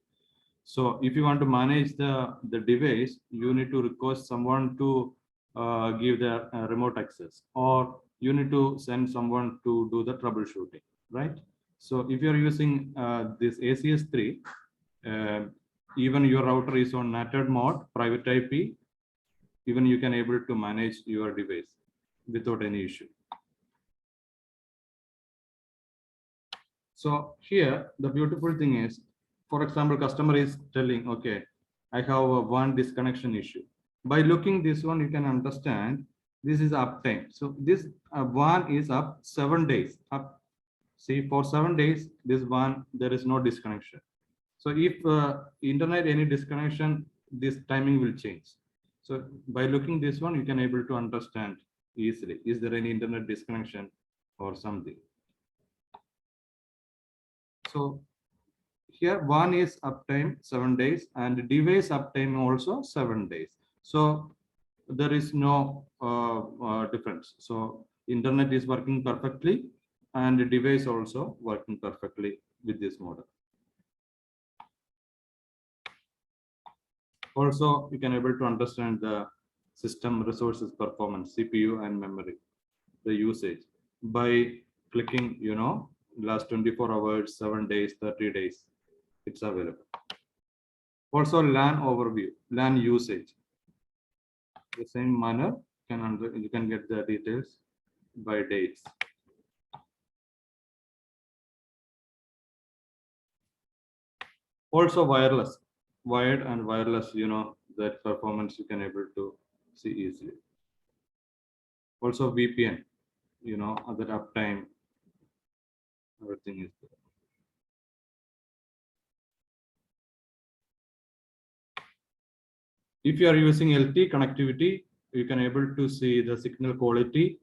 So if you want to manage the device, you need to request someone to give the remote access, or you need to send someone to do the troubleshooting, right? So if you are using this ACS3, even your router is on NATed mode, private IP, even you can able to manage your device without any issue. So here, the beautiful thing is, for example, customer is telling, okay, I have one disconnection issue. By looking this one, you can understand this is uptime. So this one is up 7 days. Up, see, for 7 days, this one, there is no disconnection. So if internet any disconnection, this timing will change. So by looking this one, you can able to understand easily, is there any internet disconnection or something. So here one is uptime 7 days and device uptime also 7 days. So there is no difference. So internet is working perfectly and the device also working perfectly with this model. Also, you can able to understand the system resources performance, CPU and memory, the usage by clicking, last 24 hours, 7 days, 30 days, it's available. Also LAN overview, LAN usage. The same manner, you can get the details by dates. Also wireless, wired and wireless, that performance you can able to see easily. Also VPN, other uptime, everything is there. If you are using LTE connectivity, you can able to see the signal quality,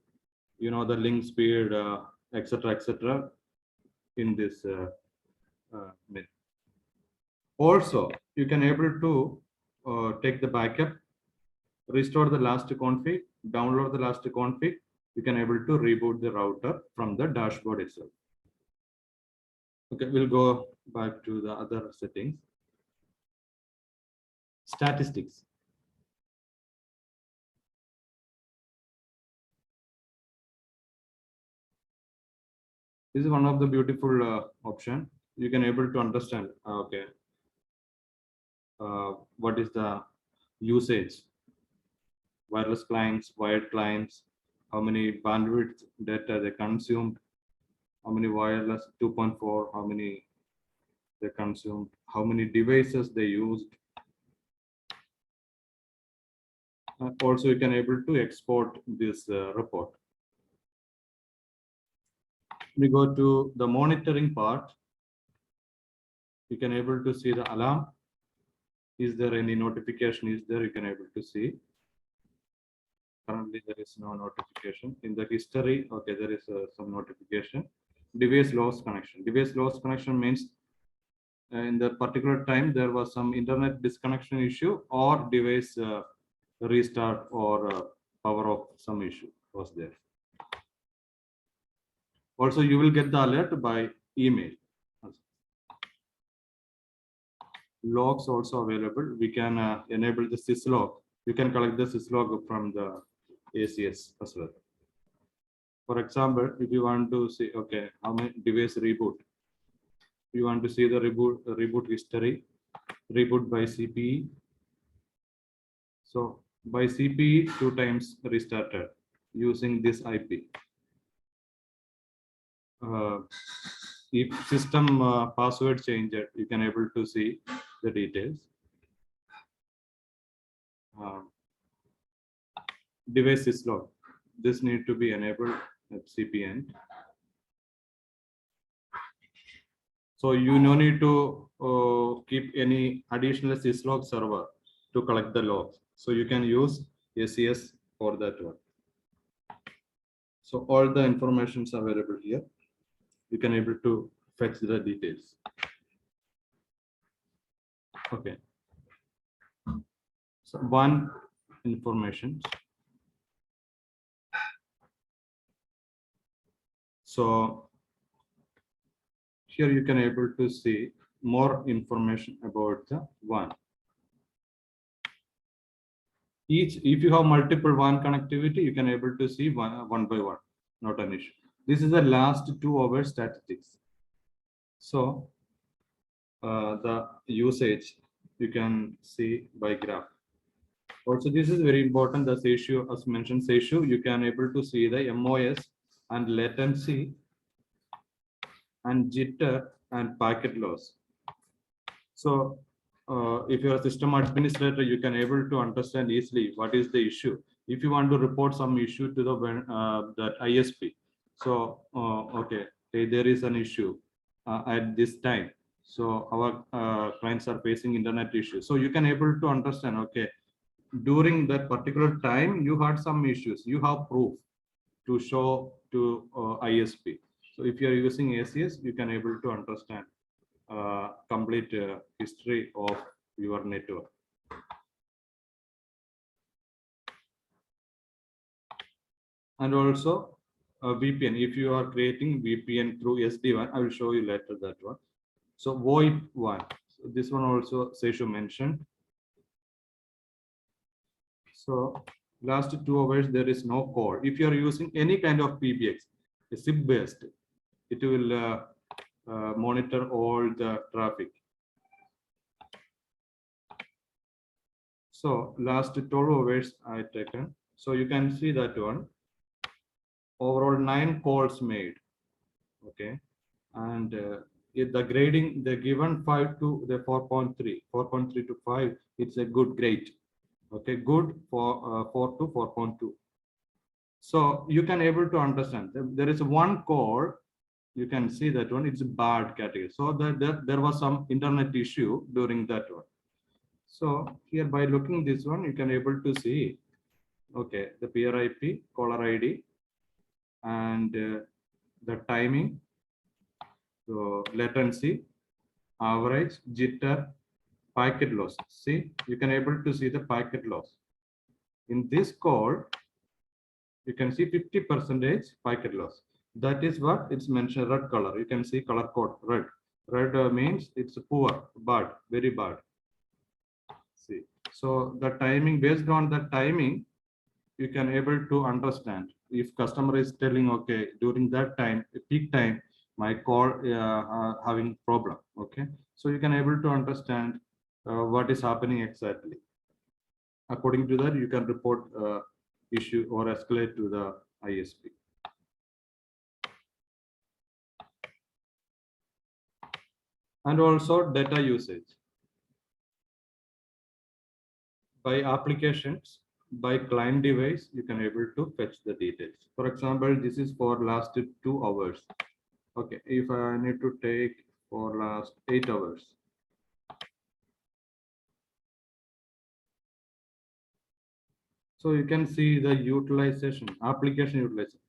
the link speed, etc., in this menu. Also, you can able to take the backup, restore the last config, download the last config. You can able to reboot the router from the dashboard itself. Okay, we'll go back to the other settings. Statistics. This is one of the beautiful option. You can able to understand, okay, what is the usage, wireless clients, wired clients, how many bandwidth data they consumed, how many wireless 2.4, how many they consumed, how many devices they used. Also, you can able to export this report. We go to the monitoring part. You can able to see the alarm. Is there any notification? Is there? You can able to see. Currently, there is no notification. In the history, okay, there is some notification. Device lost connection. Device lost connection means in the particular time there was some internet disconnection issue or device restart or power off, some issue was there. Also, you will get the alert by email. Logs also available. We can enable the syslog. You can collect the syslog from the ACS as well. For example, if you want to see, okay, how many device reboot, you want to see the reboot history, reboot by CPE. So by CPE 2 times restarted using this IP. If system password changed, you can able to see the details. Device syslog. This need to be enabled at CPN. So you no need to keep any additional syslog server to collect the logs. So you can use ACS for that one. So all the information is available here. You can able to fetch the details. Okay. So one information. So here you can able to see more information about the WAN. Each, if you have multiple WAN connectivity, you can able to see one by one, not an issue. This is the last 2 hours statistics. So the usage you can see by graph. Also, this is very important. The issue, as mentioned, issue you can able to see the MOS and latency and jitter and packet loss. So if you're a system administrator, you can able to understand easily what is the issue. If you want to report some issue to the that ISP, so okay, there is an issue at this time. So our clients are facing internet issues. So you can able to understand, okay, during that particular time you had some issues. You have proof to show to ISP. So if you are using ACS, you can able to understand complete history of your network. And also VPN, if you are creating VPN through Sd-Wan, I will show you later that one. So VoIP one, so this one also Seshu mentioned. So last 2 hours there is no call. If you are using any kind of PBX, SIP based, it will monitor all the traffic. So last 12 hours I taken. So you can see that one. Overall 9 calls made. Okay, and if the grading, the given 5 to the 4.3, 4.3 to 5, it's a good grade. Okay, good for 4 to 4.2. So you can able to understand there is one call. You can see that one, it's a bad category. So there was some internet issue during that one. So here by looking this one, you can able to see, okay, the peer IP, caller ID, and the timing, so latency, average, jitter, packet loss. See, you can able to see the packet loss. In this call, you can see 50% packet loss. That is what it's mentioned, red color. You can see color code red. Red means it's poor, bad, very bad. See, so the timing, based on the timing, you can able to understand if customer is telling, okay, during that time, peak time, my call having problem. Okay, so you can able to understand what is happening exactly. According to that, you can report issue or escalate to the ISP. And also data usage by applications, by client device, you can able to fetch the details. For example, this is for last 2 hours. Okay, if I need to take for last 8 hours. So you can see the utilization, application utilization.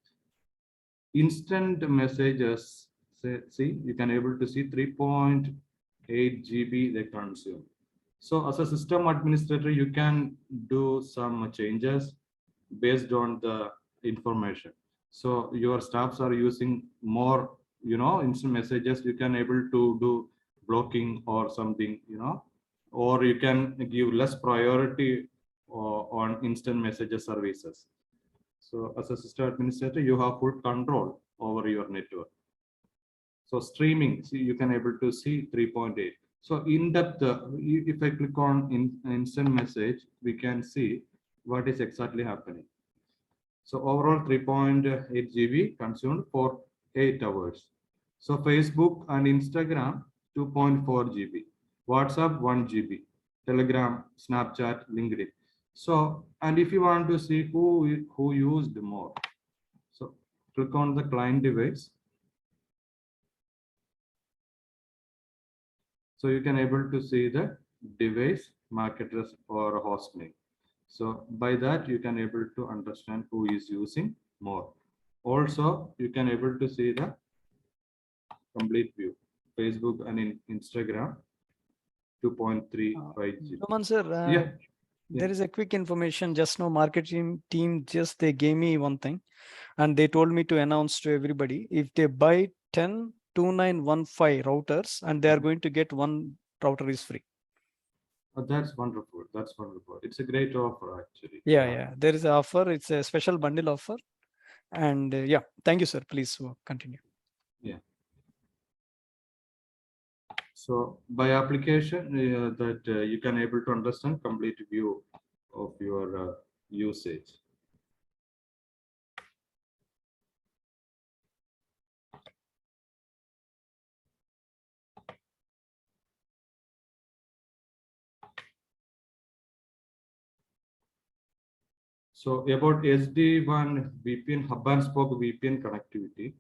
Instant messages, see, you can able to see 3.8 GB they consume. So as a system administrator, you can do some changes based on the information. So your staffs are using more, instant messages, you can able to do blocking or something, or you can give less priority on instant messages services. So as a system administrator, you have full control over your network. So streaming, see, you can able to see 3.8. So in depth, if I click on instant message, we can see what is exactly happening. So overall 3.8 GB consumed for 8 hours. So Facebook and Instagram 2.4 GB, WhatsApp 1 GB, Telegram, Snapchat, LinkedIn. So, and if you want to see who used more, so click on the client device. So you can able to see the device, MAC address or host name. So by that you can able to understand who is using more. Also, you can able to see the complete view. Facebook and Instagram 2.35 GB. Roman sir, Yeah. there is a quick information. Just now, marketing team they gave me one thing, and they told me to announce to everybody if they buy 10 2915 routers, and they are going to get one router is free. Oh, that's wonderful. That's wonderful. It's a great offer actually. Yeah. There is an offer. It's a special bundle offer, and yeah. Thank you, sir. Please continue. Yeah. So by application that you can able to understand complete view of your usage. So about Sd-Wan VPN, hub and spoke VPN connectivity.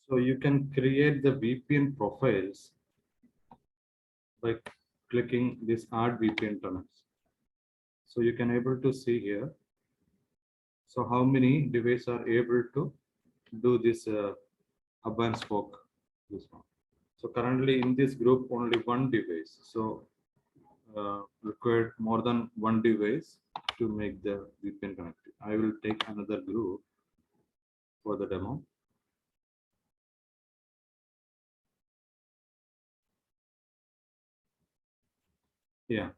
So you can create the VPN profiles by clicking this add VPN tunnels. So you can able to see here. So how many devices are able to do this hub and spoke, this one. So currently in this group only one device. So required more than one device to make the VPN connected. I will take another group for the demo. Yeah.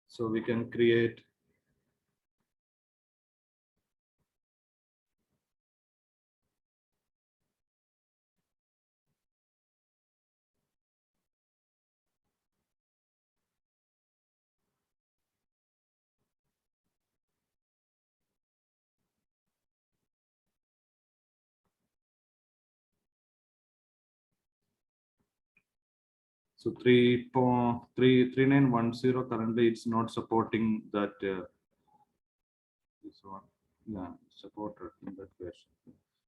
So we can create so 3.3910 currently it's not supporting that this one. Yeah, supported in that version.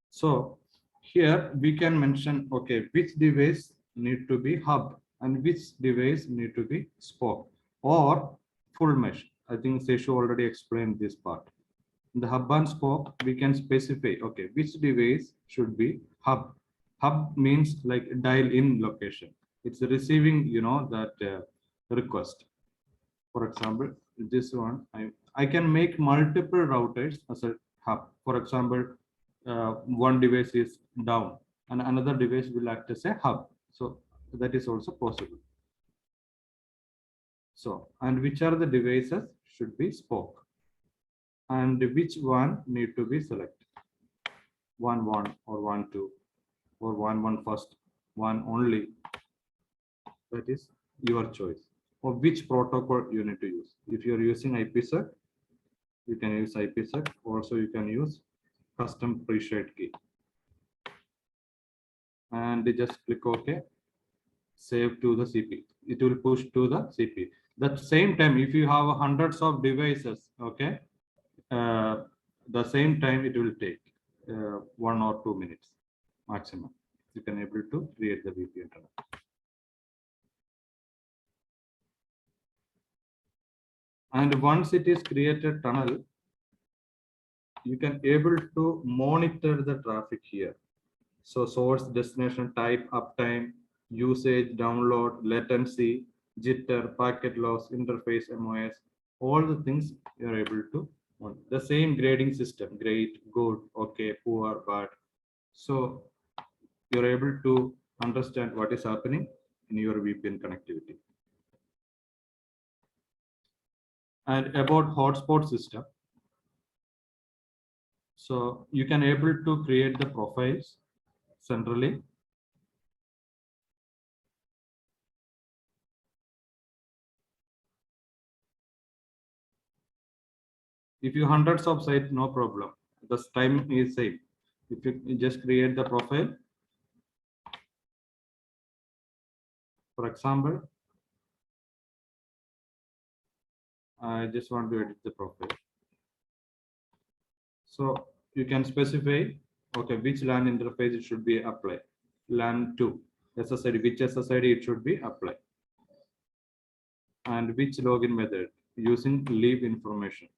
So here we can mention, okay, which device need to be hub and which device need to be spoke or full mesh. I think Seshu already explained this part. In the hub and spoke, we can specify, okay, which device should be hub. Hub means like dial in location. It's receiving, that request. For example, this one, I can make multiple routers as a hub. For example, one device is down and another device will act as a hub. So that is also possible. So, and which are the devices should be spoke, and which one need to be selected. 1 or 1 or 1 first, one only. That is your choice. Or which protocol you need to use. If you are using IPsec, you can use IPsec. Also, you can use custom pre-shared key. And just click OK. Save to the CP. It will push to the CP. That same time, if you have hundreds of devices, okay, the same time it will take 1 or 2 minutes maximum. You can able to create the VPN tunnel. And once it is created tunnel, you can able to monitor the traffic here. So source, destination, type, uptime, usage, download, latency, jitter, packet loss, interface, MOS, all the things you are able to monitor. The same grading system, great, good, okay, poor, bad. So you're able to understand what is happening in your VPN connectivity. And about hotspot system, so you can able to create the profiles centrally. If you hundreds of sites, no problem. The time is same. If you just create the profile, for example, I just want to edit the profile. So you can specify, okay, which LAN interface it should be applied. LAN 2, SSID, which SSID it should be applied. And which login method using leave information.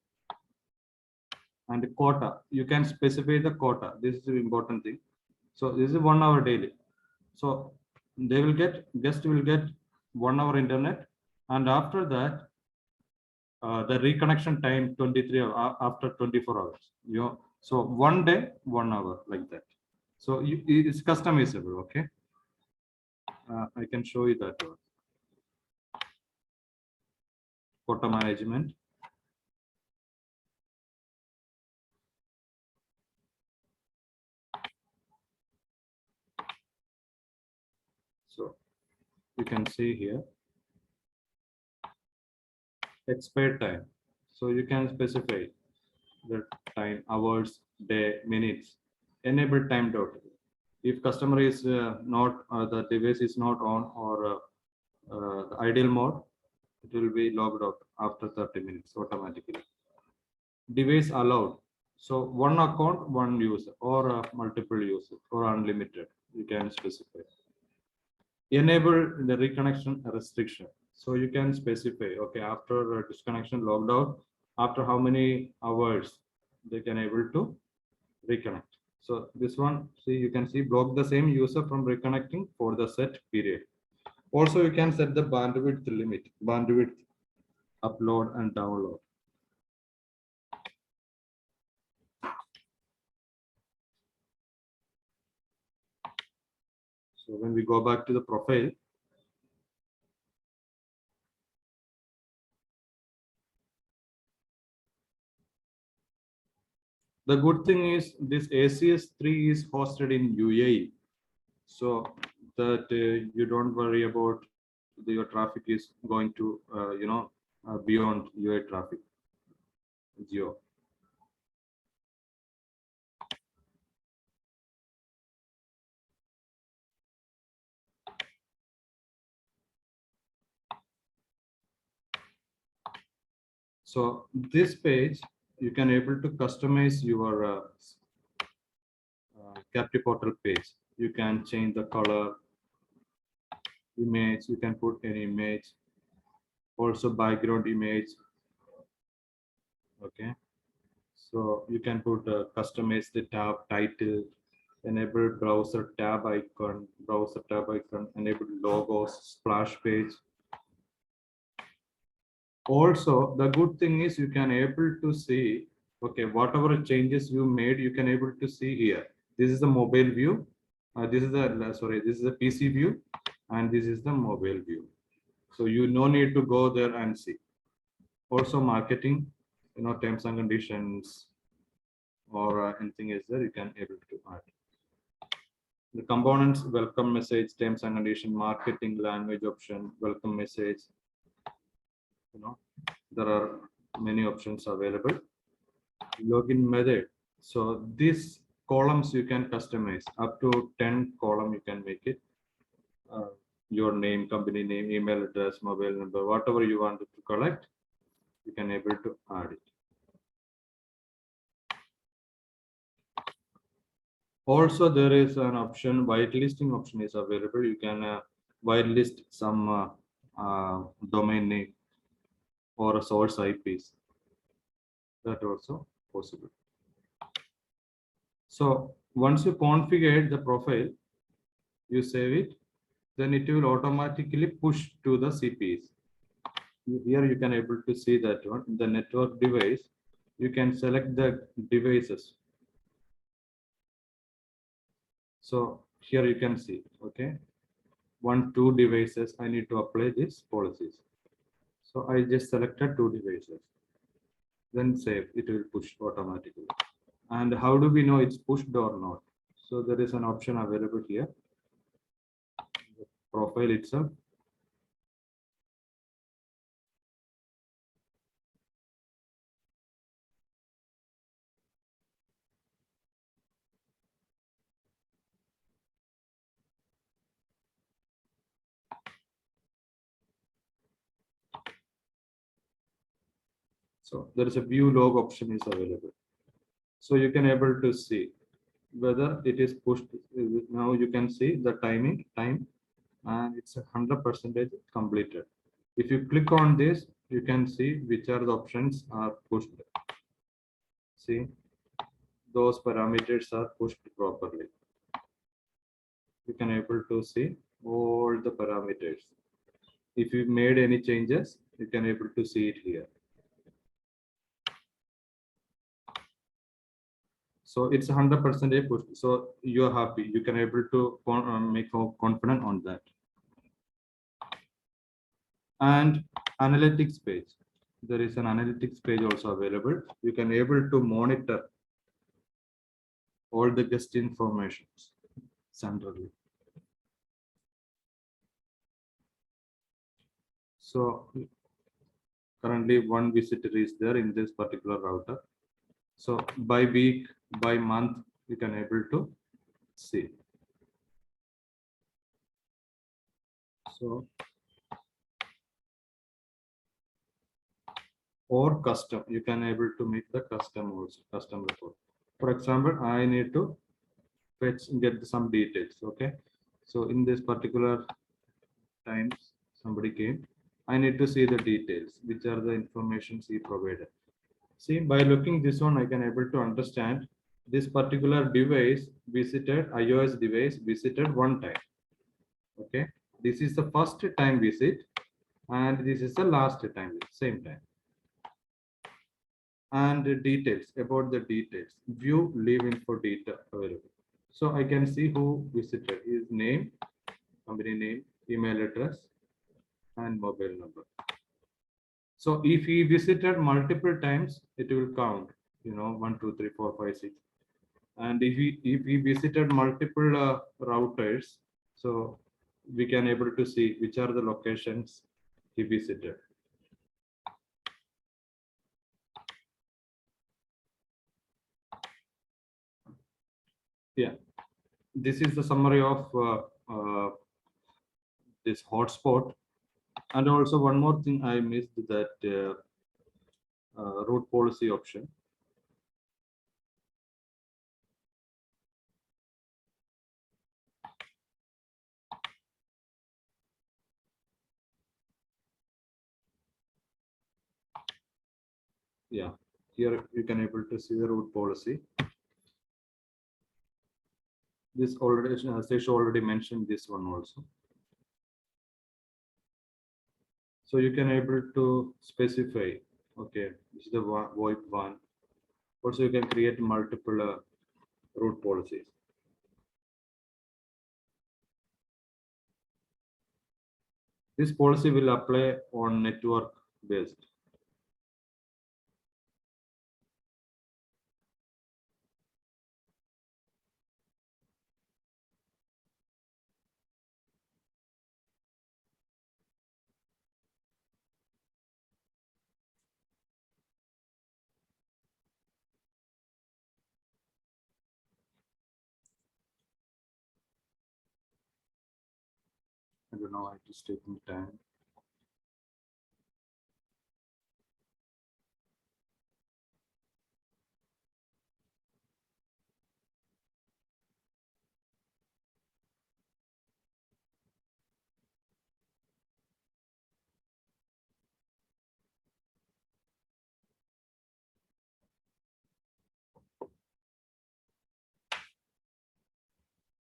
And quota, you can specify the quota. This is the important thing. So this is 1 hour daily. So they will get, guest will get 1 hour internet, and after that, the reconnection time 23 hours, after 24 hours. You know, so 1 day, 1 hour, like that. So it's customizable. Okay, I can show you that one. Quota management. So you can see here expired time. So you can specify the time, hours, day, minutes, enable time dot. If customer is not, the device is not on, or the idle mode, it will be logged out after 30 minutes automatically. Device allowed. So one account, one user, or multiple users, or unlimited, you can specify. Enable the reconnection restriction. So you can specify, okay, after disconnection logged out, after how many hours they can able to reconnect. So this one, see, you can see block the same user from reconnecting for the set period. Also, you can set the bandwidth limit, bandwidth upload and download. So when we go back to the profile, the good thing is this ACS3 is hosted in UAE, so that you don't worry about your traffic is going to beyond UAE traffic. Geo. So this page, you can able to customize your captive portal page. You can change the color, image, you can put any image, also background image. Okay, so you can put customize the tab title, enable browser tab icon, enable logos, splash page. Also, the good thing is you can able to see, Okay, whatever changes you made, you can able to see here. This is the mobile view. This is the sorry, this is the PC view, and this is the mobile view. So you no need to go there and see. Also marketing, terms and conditions or anything is there, you can able to add. The components, welcome message, terms and condition, marketing, language option, welcome message. There are many options available. Login method. So these columns you can customize up to 10 column you can make it. Your name, company name, email address, mobile number, whatever you want to collect, you can able to add it. Also, there is an option, whitelisting option is available. You can whitelist some domain name or a source IPs. That also possible. So once you configure the profile, you save it, then it will automatically push to the CPs. Here you can able to see that one, the network device, you can select the devices. So here you can see, okay, 1, 2 devices, I need to apply these policies. So I just selected 2 devices, then save, it will push automatically. And how do we know it's pushed or not? So there is an option available here, the profile itself. So there is a view log option is available. So you can able to see whether it is pushed. Now you can see the time, and it's 100% completed. If you click on this, you can see which are the options are pushed. See, those parameters are pushed properly. You can able to see all the parameters. If you made any changes, you can able to see it here. So it's 100% pushed. So you're happy. You can able to make confident on that. And analytics page. There is an analytics page also available. You can able to monitor all the guest informations centrally. So currently 1 visitor is there in this particular router. So by week, by month, you can able to see. So or custom, you can able to make the custom also, custom report. For example, I need to fetch get some details. Okay, so in this particular times somebody came, I need to see the details, which are the informations he provided. See, by looking this one, I can able to understand this particular device visited, iOS device visited 1 time. Okay, this is the first time visit, and this is the last time visit, same time. And the details about the details, view leave info data available. So I can see who visited, his name, company name, email address, and mobile number. So if he visited multiple times, it will count, 1, 2, 3, 4, 5, 6. And if he visited multiple routers, so we can able to see which are the locations he visited. Yeah, this is the summary of this hotspot. And also one more thing I missed, that root policy option. Yeah, here you can able to see the root policy. This already, Sesh already mentioned this one also. So you can able to specify, okay, this is the VoIP one, Also, you can create multiple route policies. This policy will apply on network based. I don't know why it is taking time.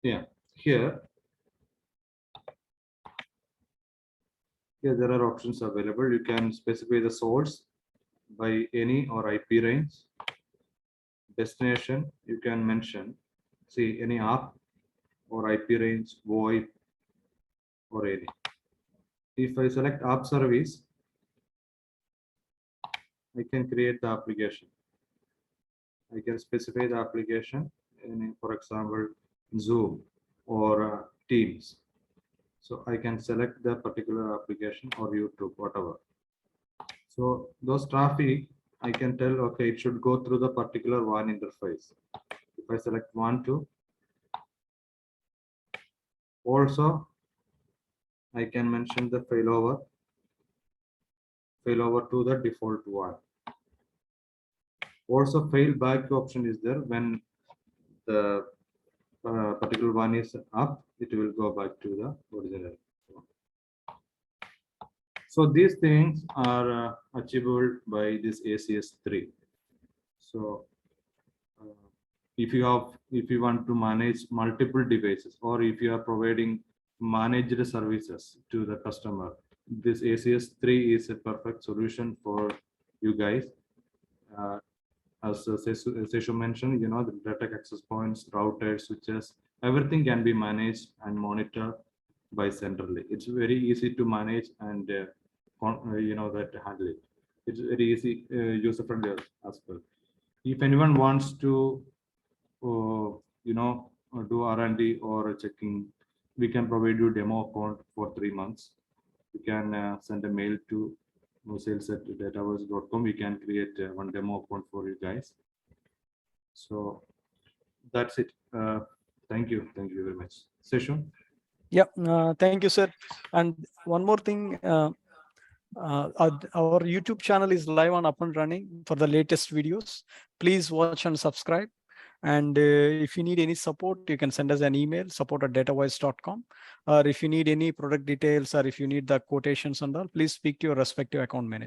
Yeah, here there are options available. You can specify the source by any or IP range. Destination, you can mention, see any app or IP range, VoIP or any. If I select app service, I can create the application. I can specify the application, in, for example, Zoom or Teams. So I can select the particular application or YouTube, whatever. So those traffic, I can tell, okay, it should go through the particular WAN interface. If I select WAN 2, also I can mention the failover to the default WAN. Also, fail back option is there. When the particular one is up, it will go back to the original. So these things are achievable by this ACS3. So if you want to manage multiple devices, or if you are providing managed services to the customer, this ACS3 is a perfect solution for you guys. As Seshu mentioned, you know, the DrayTek access points, routers, switches, everything can be managed and monitored by centrally. It's very easy to manage and you know, that handle it. It's very easy, user friendly as well. If anyone wants to you know, do R&D or checking, we can provide you demo account for 3 months. You can send a mail to sales@dataverse.com. We can create one demo account for you guys. So that's it. Thank you very much. Session. Yeah, thank you, sir. And one more thing, our YouTube channel is live and up and running for the latest videos. Please watch and subscribe. And if you need any support, you can send us an email, support@datavoice.com. Or if you need any product details, or if you need the quotations and all, please speak to your respective account manager.